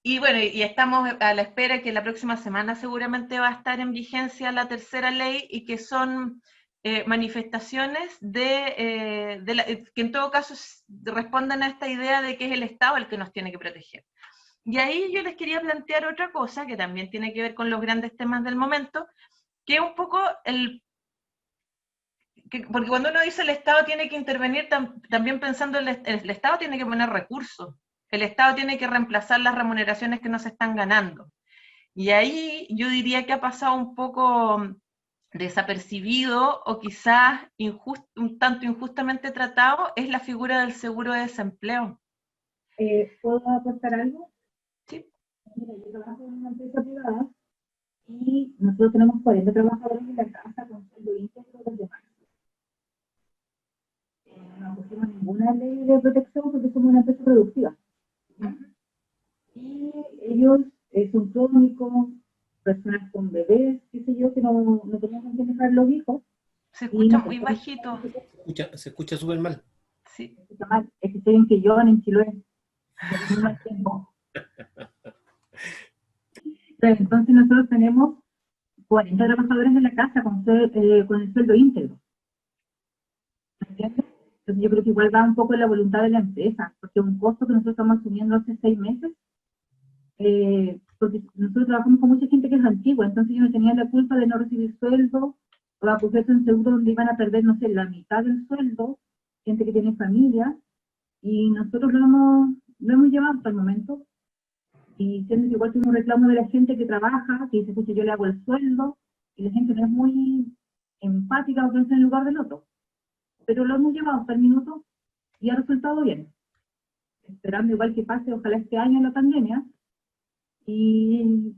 Y bueno, y estamos a la espera que la próxima semana seguramente va a estar en vigencia la tercera ley, y que son manifestaciones que en todo caso respondan a esta idea de que es el Estado el que nos tiene que proteger. Y ahí yo les quería plantear otra cosa que también tiene que ver con los grandes temas del momento, que es un poco porque cuando uno dice el Estado tiene que intervenir, también pensando el Estado tiene que poner recursos, el Estado tiene que reemplazar las remuneraciones que no se están ganando. Y ahí yo diría que ha pasado un poco desapercibido, o quizás un tanto injustamente tratado, es la figura del seguro de desempleo. ¿Puedo aportar algo? Sí. Mira, yo trabajo en una empresa privada y nosotros tenemos 40 trabajadores en la casa con sueldo íntegro desde marzo. No pusimos ninguna ley de protección porque somos una empresa productiva. Y ellos son crónicos, personas con bebés, qué sé yo, que no tenían con quién dejar los hijos. Se escucha muy bajito. Se escucha súper mal. Sí. Se escucha mal, es que estoy en Quillón, en Chiloé. Entonces nosotros tenemos 40 trabajadores en la casa con el sueldo íntegro. ¿Me entiendes? Entonces yo creo que igual va un poco en la voluntad de la empresa, porque es un costo que nosotros estamos asumiendo hace 6 meses, porque nosotros trabajamos con mucha gente que es antigua, entonces ellos no tenían la culpa de no recibir sueldo, o acogerse a un seguro donde iban a perder, no sé, la mitad del sueldo, gente que tiene familia, y nosotros lo hemos llevado hasta el momento, y siendo que igual tiene un reclamo de la gente que trabaja, que dice, escucha, yo le hago el sueldo, y la gente no es muy empática o piensa en el lugar del otro. Pero lo hemos llevado hasta el minuto y ha resultado bien. Esperando igual que pase, ojalá este año la pandemia. Y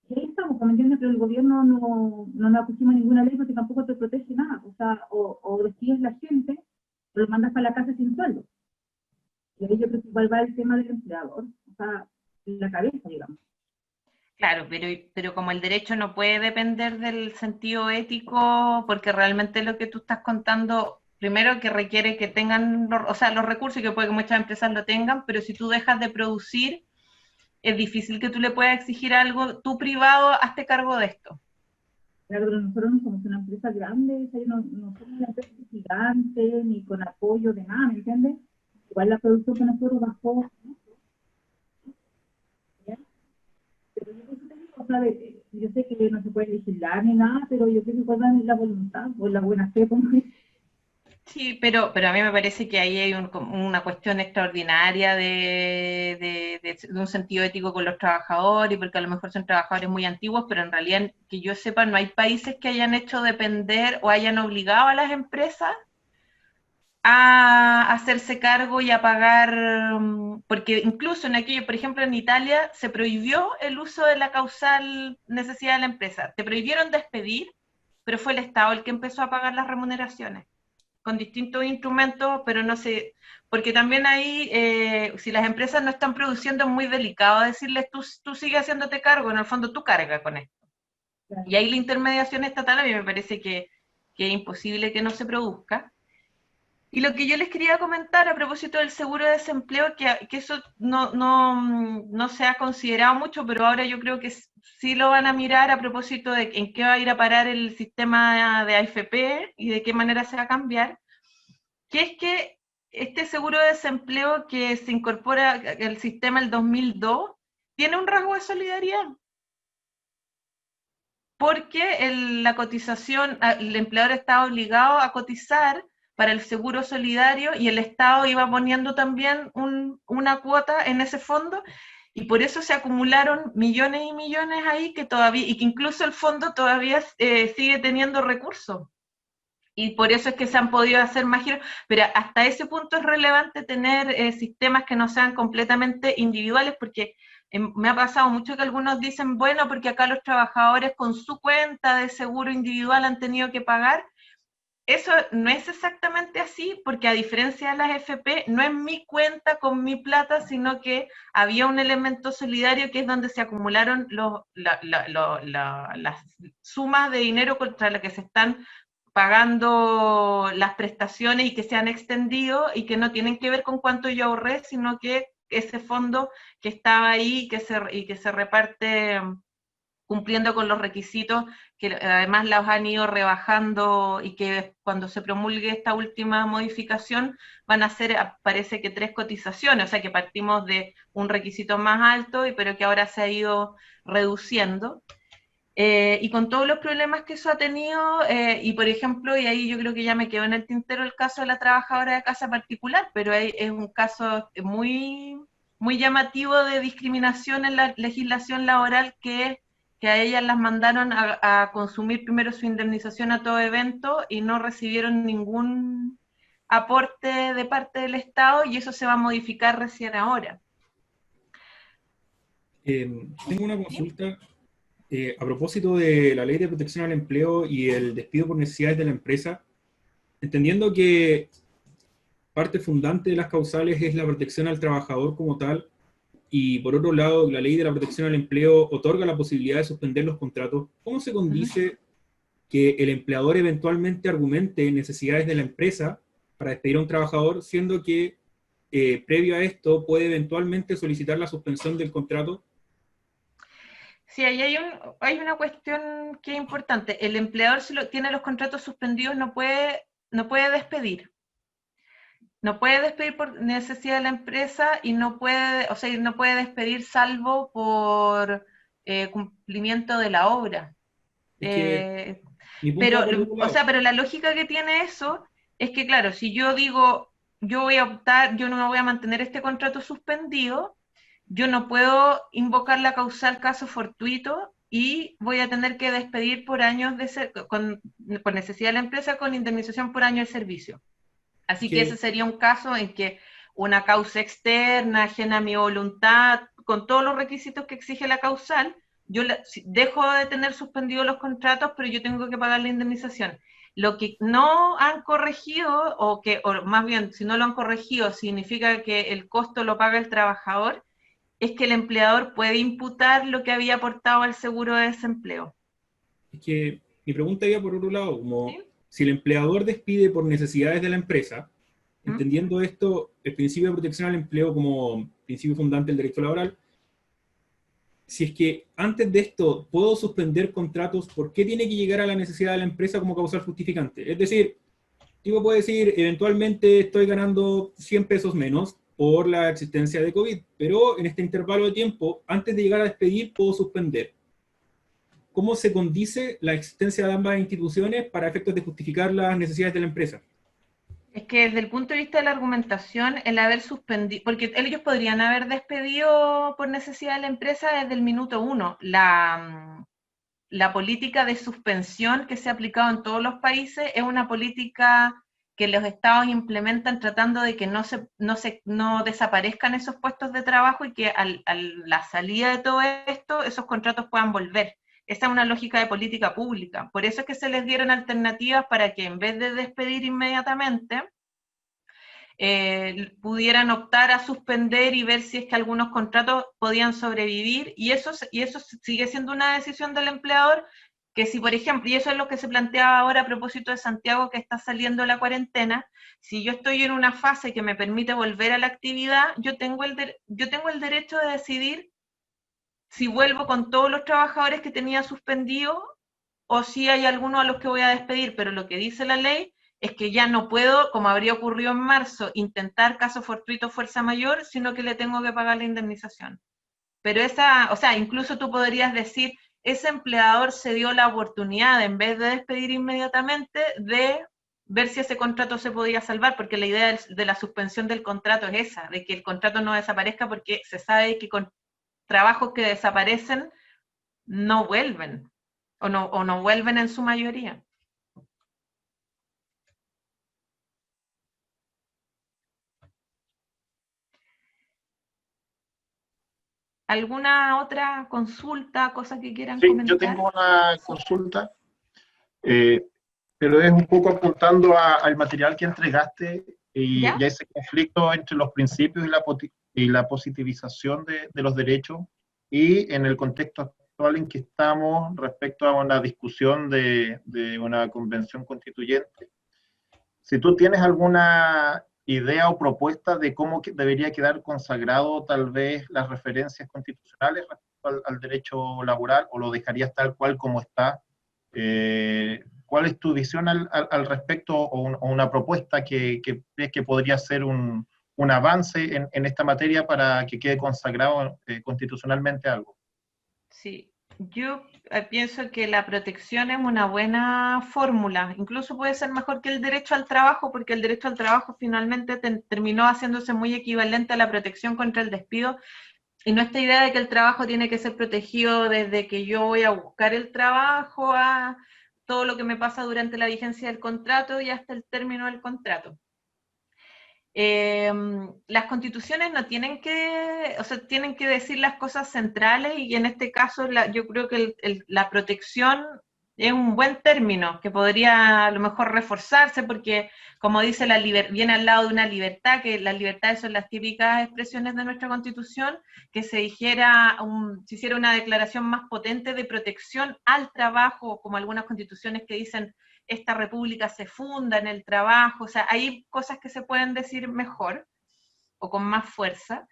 ahí estamos, como entiendes, pero el gobierno no nos acusimos ninguna ley porque tampoco te protege nada. O sea, o despides la gente, o lo mandas para la casa sin sueldo. Y ahí yo creo que igual va el tema del empleador, o sea, en la cabeza, digamos. Claro, pero como el derecho no puede depender del sentido ético, porque realmente lo que tú estás contando, primero que requiere que tengan, los recursos, y que puede que muchas empresas lo tengan, pero si tú dejas de producir, es difícil que tú le puedas exigir algo, tú privado, hazte cargo de esto. Claro, pero nosotros no somos una empresa grande, o sea, no somos una empresa gigante, ni con apoyo de nada, ¿me entiendes? Igual la producción que nosotros bajó, ¿no? Pero yo sé que no se puede legislar ni nada, pero yo creo que igual dan la voluntad o la buena fe, como es. Sí, pero a mí me parece que ahí hay una cuestión extraordinaria de un sentido ético con los trabajadores, porque a lo mejor son trabajadores muy antiguos, pero en realidad, que yo sepa, no hay países que hayan hecho depender o hayan obligado a las empresas a hacerse cargo y a pagar, porque incluso en aquello, por ejemplo, en Italia se prohibió el uso de la causal necesidad de la empresa. Te prohibieron despedir, pero fue el Estado el que empezó a pagar las remuneraciones con distintos instrumentos, pero no sé, porque también ahí, si las empresas no están produciendo, es muy delicado decirles, tú sigues haciéndote cargo, en el fondo tú cargas con esto. Claro. Y ahí la intermediación estatal a mí me parece que es imposible que no se produzca. Y lo que yo les quería comentar a propósito del seguro de desempleo, que eso no se ha considerado mucho, pero ahora yo creo que sí lo van a mirar a propósito de en qué va a ir a parar el sistema de AFP y de qué manera se va a cambiar, que es que este seguro de desempleo que se incorpora al sistema el 2002 tiene un rasgo de solidaridad. Porque la cotización, el empleador estaba obligado a cotizar para el seguro solidario y el Estado iba poniendo también una cuota en ese fondo, y por eso se acumularon millones y millones ahí que todavía, y que incluso el fondo todavía sigue teniendo recursos. Y por eso es que se han podido hacer más giros, pero hasta ese punto es relevante tener sistemas que no sean completamente individuales, porque me ha pasado mucho que algunos dicen, bueno, porque acá los trabajadores con su cuenta de seguro individual han tenido que pagar. Eso no es exactamente así, porque a diferencia de las FP, no es mi cuenta con mi plata, sino que había un elemento solidario que es donde se acumularon las sumas de dinero contra las que se están pagando las prestaciones y que se han extendido y que no tienen que ver con cuánto yo ahorré, sino que ese fondo que estaba ahí y que se reparte cumpliendo con los requisitos, que además los han ido rebajando y que cuando se promulgue esta última modificación van a ser, parece que 3 cotizaciones, o sea que partimos de un requisito más alto, pero que ahora se ha ido reduciendo. Y con todos los problemas que eso ha tenido, y por ejemplo, y ahí yo creo que ya me quedó en el tintero el caso de la trabajadora de casa particular, pero es un caso muy, muy llamativo de discriminación en la legislación laboral, que a ellas las mandaron a consumir primero su indemnización a todo evento y no recibieron ningún aporte de parte del Estado, y eso se va a modificar recién ahora. Tengo una consulta. A propósito de la Ley de Protección al Empleo y el despido por necesidades de la empresa, entendiendo que parte fundante de las causales es la protección al trabajador como tal, y por otro lado, la Ley de la Protección al Empleo otorga la posibilidad de suspender los contratos, ¿cómo se condice que el empleador eventualmente argumente necesidades de la empresa para despedir a un trabajador, siendo que previo a esto puede eventualmente solicitar la suspensión del contrato? Sí, ahí hay una cuestión que es importante. El empleador, si tiene los contratos suspendidos, no puede despedir. No puede despedir por necesidad de la empresa y no puede despedir salvo por cumplimiento de la obra. Es que mi punto Pero, va por otro lado. pero la lógica que tiene eso es que, claro, si yo digo, yo no me voy a mantener este contrato suspendido, yo no puedo invocar la causal caso fortuito y voy a tener que despedir por años con necesidad de la empresa con indemnización por año de servicio. Así que ese sería un caso en que una causa externa, ajena a mi voluntad, con todos los requisitos que exige la causal, yo dejo de tener suspendidos los contratos, pero yo tengo que pagar la indemnización. Lo que no han corregido, o más bien, si no lo han corregido, significa que el costo lo paga el trabajador, es que el empleador puede imputar lo que había aportado al seguro de desempleo. Es que mi pregunta iba por otro lado, como ¿Sí? si el empleador despide por necesidades de la empresa, entendiendo esto, el principio de protección al empleo como principio fundante del derecho laboral, si es que antes de esto puedo suspender contratos, ¿por qué tiene que llegar a la necesidad de la empresa como causal justificante? Es decir, tipo puede decir, eventualmente estoy ganando 100 pesos menos por la existencia de COVID, pero en este intervalo de tiempo, antes de llegar a despedir, puedo suspender. ¿Cómo se condice la existencia de ambas instituciones para efectos de justificar las necesidades de la empresa? Es que desde el punto de vista de la argumentación, el haber suspendido, porque ellos podrían haber despedido por necesidad de la empresa desde el minuto 1. La política de suspensión que se ha aplicado en todos los países es una política que los estados implementan tratando de que no desaparezcan esos puestos de trabajo y que a la salida de todo esto, esos contratos puedan volver. Esa es una lógica de política pública. Por eso es que se les dieron alternativas para que en vez de despedir inmediatamente, pudieran optar a suspender y ver si es que algunos contratos podían sobrevivir, y eso sigue siendo una decisión del empleador, que si, por ejemplo, y eso es lo que se planteaba ahora a propósito de Santiago, que está saliendo la cuarentena, si yo estoy en una fase que me permite volver a la actividad, yo tengo el derecho de decidir si vuelvo con todos los trabajadores que tenía suspendido o si hay algunos a los que voy a despedir, pero lo que dice la ley es que ya no puedo, como habría ocurrido en marzo, intentar caso fortuito fuerza mayor, sino que le tengo que pagar la indemnización. Pero incluso tú podrías decir, ese empleador se dio la oportunidad, en vez de despedir inmediatamente, de ver si ese contrato se podía salvar, porque la idea de la suspensión del contrato es esa, de que el contrato no desaparezca, porque se sabe que con trabajos que desaparecen no vuelven, o no vuelven en su mayoría. ¿Alguna otra consulta, cosa que quieran Sí, comentar? yo tengo una consulta, pero es un poco apuntando al material que entregaste y ¿Ya? ese conflicto entre los principios y la positivización de los derechos, y en el contexto actual en que estamos respecto a una discusión de una convención constituyente. Si tú tienes alguna idea o propuesta de cómo debería quedar consagrado tal vez las referencias constitucionales respecto al derecho laboral, o lo dejarías tal cual como está, ¿cuál es tu visión al respecto, o una propuesta que crees que podría ser un avance en esta materia para que quede consagrado constitucionalmente algo? Sí, yo pienso que la protección es una buena fórmula, incluso puede ser mejor que el derecho al trabajo, porque el derecho al trabajo finalmente terminó haciéndose muy equivalente a la protección contra el despido, y no esta idea de que el trabajo tiene que ser protegido desde que yo voy a buscar el trabajo a todo lo que me pasa durante la vigencia del contrato y hasta el término del contrato. Las constituciones no tienen que, tienen que decir las cosas centrales, y en este caso yo creo que la protección es un buen término que podría a lo mejor reforzarse, porque como dice, viene al lado de una libertad, que las libertades son las típicas expresiones de nuestra constitución, que se hiciera una declaración más potente de protección al trabajo, como algunas constituciones que dicen esta república se funda en el trabajo. O sea, hay cosas que se pueden decir mejor o con más fuerza.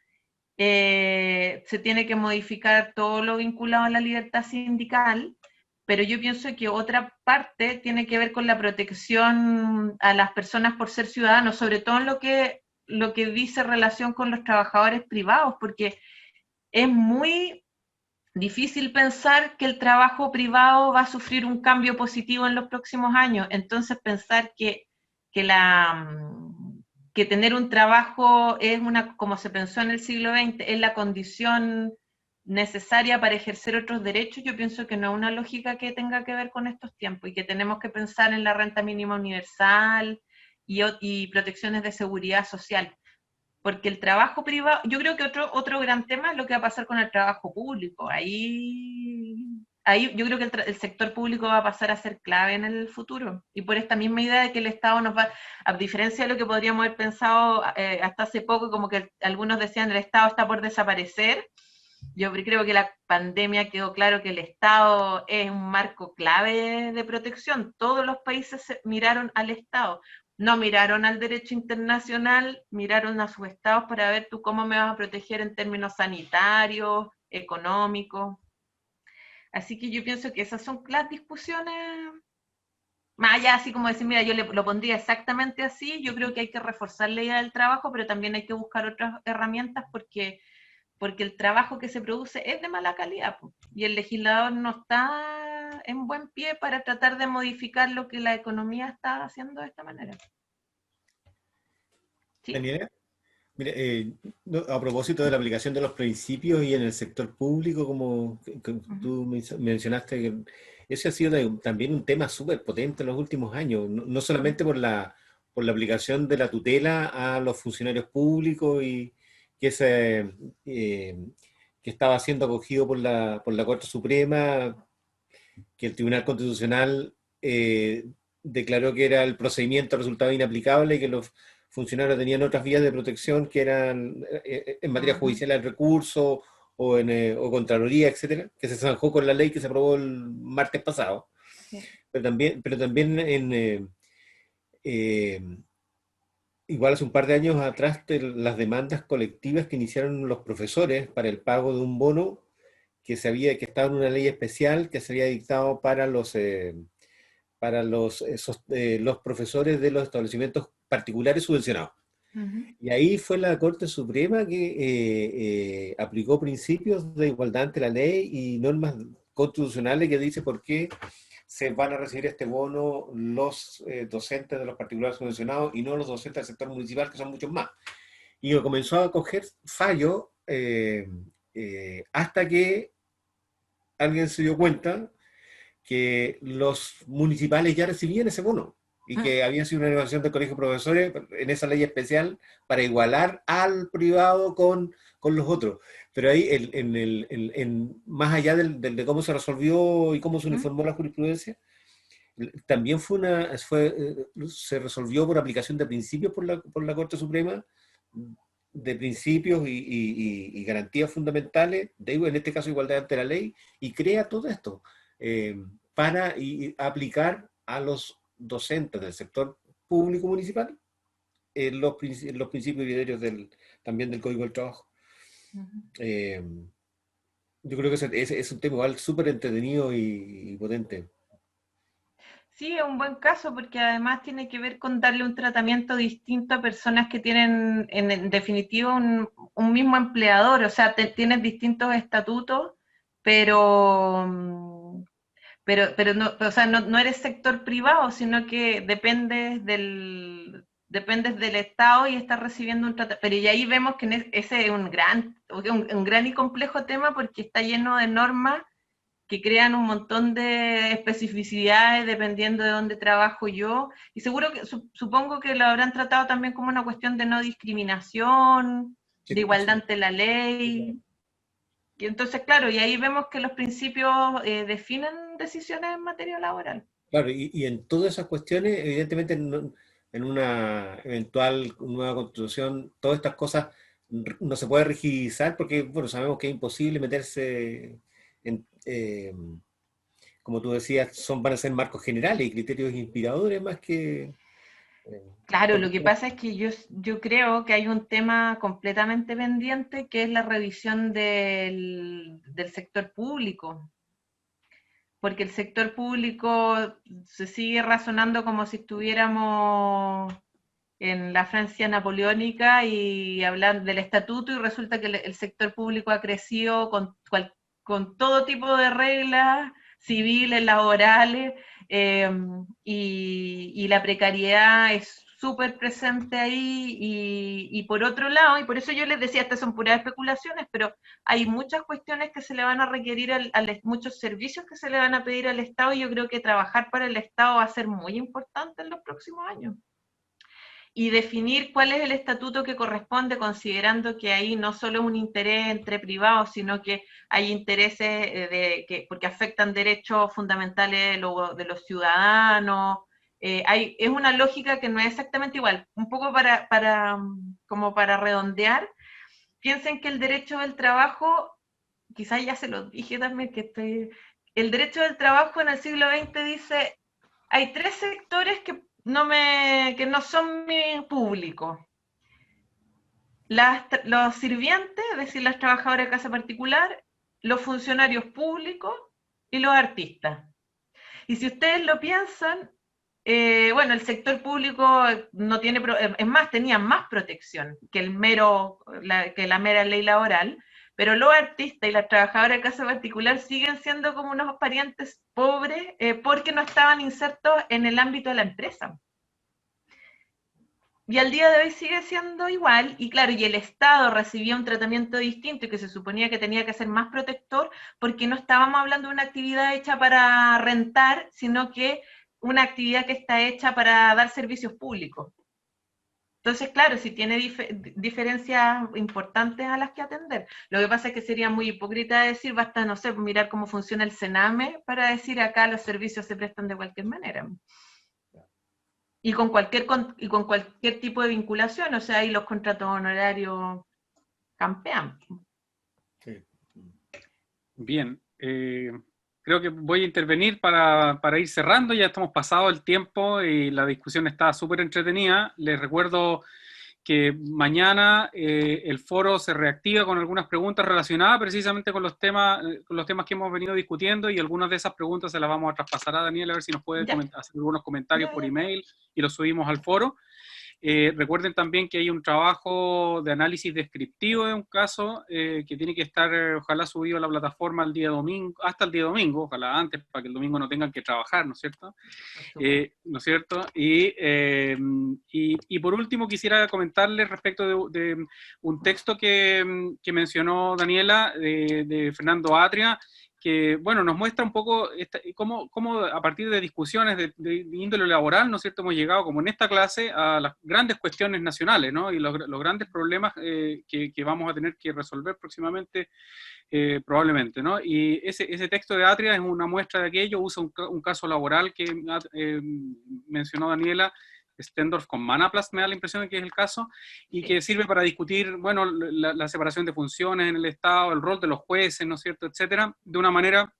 Se tiene que modificar todo lo vinculado a la libertad sindical, pero yo pienso que otra parte tiene que ver con la protección a las personas por ser ciudadanos, sobre todo en lo que dice relación con los trabajadores privados, porque es muy difícil pensar que el trabajo privado va a sufrir un cambio positivo en los próximos años. Entonces pensar que tener un trabajo es como se pensó en el siglo XX, es la condición necesaria para ejercer otros derechos, yo pienso que no es una lógica que tenga que ver con estos tiempos, y que tenemos que pensar en la renta mínima universal y protecciones de seguridad social. Porque el trabajo privado, yo creo que otro gran tema es lo que va a pasar con el trabajo público. Ahí yo creo que el sector público va a pasar a ser clave en el futuro. Y por esta misma idea de que el Estado nos va, a diferencia de lo que podríamos haber pensado hasta hace poco, como que algunos decían el Estado está por desaparecer, yo creo que la pandemia quedó claro que el Estado es un marco clave de protección. Todos los países miraron al Estado. No miraron al derecho internacional, miraron a sus estados para ver tú cómo me vas a proteger en términos sanitarios, económicos. Así que yo pienso que esas son las discusiones, más allá así como decir, mira, yo lo pondría exactamente así. Yo creo que hay que reforzar la idea del trabajo, pero también hay que buscar otras herramientas, porque el trabajo que se produce es de mala calidad, y el legislador no está en buen pie para tratar de modificar lo que la economía está haciendo de esta manera. ¿Sí? Daniela, mira, a propósito de la aplicación de los principios y en el sector público, como tú mencionaste, que ese ha sido también un tema súper potente en los últimos años, no solamente por por la aplicación de la tutela a los funcionarios públicos y que, que estaba siendo acogido por la Corte Suprema, que el Tribunal Constitucional declaró que era el procedimiento resultado inaplicable y que los funcionarios tenían otras vías de protección que eran en materia judicial el recurso o Contraloría, etcétera, que se zanjó con la ley que se aprobó el martes pasado. Sí. Pero también igual hace un par de años atrás, las demandas colectivas que iniciaron los profesores para el pago de un bono que estaba en una ley especial que se había dictado para los profesores de los establecimientos particulares subvencionados. Y ahí fue la Corte Suprema que aplicó principios de igualdad ante la ley y normas constitucionales que dice por qué se van a recibir este bono los docentes de los particulares subvencionados y no los docentes del sector municipal, que son muchos más. Y comenzó a coger fallo hasta que alguien se dio cuenta que los municipales ya recibían ese bono y que había sido una negociación del Colegio de Profesores en esa ley especial para igualar al privado con los otros. Pero ahí, más allá de cómo se resolvió y cómo se uniformó la jurisprudencia, también se resolvió por aplicación de principios por la Corte Suprema, de principios y garantías fundamentales, en este caso igualdad ante la ley, y crea todo esto para aplicar a los docentes del sector público municipal los principios y criterios también del Código del Trabajo. Yo creo que es un tema igual súper entretenido y potente. Sí, es un buen caso porque además tiene que ver con darle un tratamiento distinto a personas que tienen en definitiva un mismo empleador, o sea, tienen distintos estatutos, pero no, o sea, no eres sector privado, sino que dependes del Estado y estás recibiendo un tratamiento. Pero y ahí vemos que ese es un gran y complejo tema porque está lleno de normas que crean un montón de especificidades dependiendo de dónde trabajo yo, y seguro que supongo que lo habrán tratado también como una cuestión de no discriminación, de igualdad ante la ley, y entonces claro, y ahí vemos que los principios definen decisiones en materia laboral. Claro, y en todas esas cuestiones, evidentemente en una eventual nueva constitución, todas estas cosas no se puede rigidizar porque, bueno, sabemos que es imposible meterse como tú decías, van a ser marcos generales y criterios inspiradores más que... Claro, lo que pasa es que yo creo que hay un tema completamente pendiente que es la revisión del sector público. Porque el sector público se sigue razonando como si estuviéramos en la Francia napoleónica y hablan del estatuto y resulta que el sector público ha crecido con todo tipo de reglas civiles, laborales, y la precariedad es súper presente ahí, y por otro lado, y por eso yo les decía, estas son puras especulaciones, pero hay muchas cuestiones que se le van a requerir, muchos servicios que se le van a pedir al Estado, y yo creo que trabajar para el Estado va a ser muy importante en los próximos años. Y definir cuál es el estatuto que corresponde, considerando que ahí no solo es un interés entre privados, sino que hay intereses porque afectan derechos fundamentales de los ciudadanos. Es una lógica que no es exactamente igual. Un poco como para redondear, piensen que el derecho del trabajo, quizás ya se lo dije también, el derecho del trabajo en el siglo XX dice, hay 3 sectores que no son mi público. Los sirvientes, es decir, las trabajadoras de casa particular, los funcionarios públicos y los artistas. Y si ustedes lo piensan, bueno, el sector público no tiene, es más, tenía más protección que la mera ley laboral, pero los artistas y las trabajadoras de casa particular siguen siendo como unos parientes pobres porque no estaban insertos en el ámbito de la empresa. Y al día de hoy sigue siendo igual, y claro, y el Estado recibía un tratamiento distinto y que se suponía que tenía que ser más protector porque no estábamos hablando de una actividad hecha para rentar, sino que una actividad que está hecha para dar servicios públicos. Entonces, claro, si tiene diferencias importantes a las que atender. Lo que pasa es que sería muy hipócrita decir, basta, no sé, mirar cómo funciona el Sename para decir acá los servicios se prestan de cualquier manera. Y con cualquier tipo de vinculación, o sea, ahí los contratos honorarios campean. Sí. Bien, creo que voy a intervenir para ir cerrando, ya estamos pasado el tiempo y la discusión está súper entretenida. Les recuerdo que mañana el foro se reactiva con algunas preguntas relacionadas precisamente con los temas que hemos venido discutiendo, y algunas de esas preguntas se las vamos a traspasar a Daniel a ver si nos puede hacer algunos comentarios por email y los subimos al foro. Recuerden también que hay un trabajo de análisis descriptivo de un caso que tiene que estar, ojalá, subido a la plataforma el día domingo, hasta el día domingo, ojalá antes, para que el domingo no tengan que trabajar, ¿no es cierto? ¿No es cierto? Y por último quisiera comentarles respecto de un texto que mencionó Daniela, de Fernando Atria, que, bueno, nos muestra un poco cómo a partir de discusiones de índole laboral, ¿no es cierto?, hemos llegado, como en esta clase, a las grandes cuestiones nacionales, ¿no?, y los grandes problemas que vamos a tener que resolver próximamente, probablemente, ¿no? Y ese texto de Atria es una muestra de aquello, usa un caso laboral que mencionó Daniela, Stendorf con Manaplast, me da la impresión de que es el caso, y que sirve para discutir, bueno, la separación de funciones en el Estado, el rol de los jueces, ¿no es cierto?, etcétera, de una manera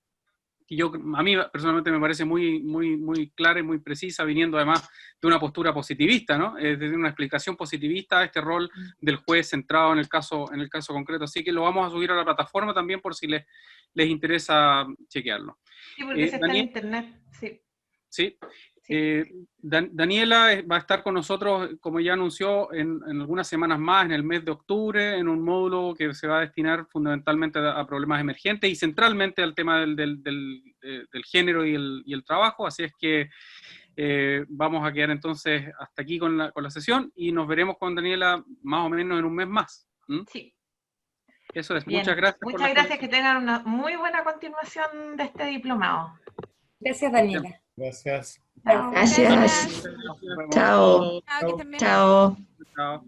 que a mí personalmente me parece muy clara y muy precisa, viniendo además de una postura positivista, ¿no? Desde una explicación positivista a este rol del juez centrado en el caso concreto. Así que lo vamos a subir a la plataforma también por si les interesa chequearlo. Sí, porque se está en internet, sí. Sí. Daniela va a estar con nosotros, como ya anunció, en algunas semanas más, en el mes de octubre, en un módulo que se va a destinar fundamentalmente a problemas emergentes y centralmente al tema del género y el trabajo. Así es que vamos a quedar entonces hasta aquí con la sesión y nos veremos con Daniela más o menos en un mes más. Sí. Eso es. Bien. Muchas gracias. Muchas gracias, que tengan una muy buena continuación de este diplomado. Gracias, Daniela. Gracias. Gracias. Chao. Chao, que estén bien. Chao. Chao.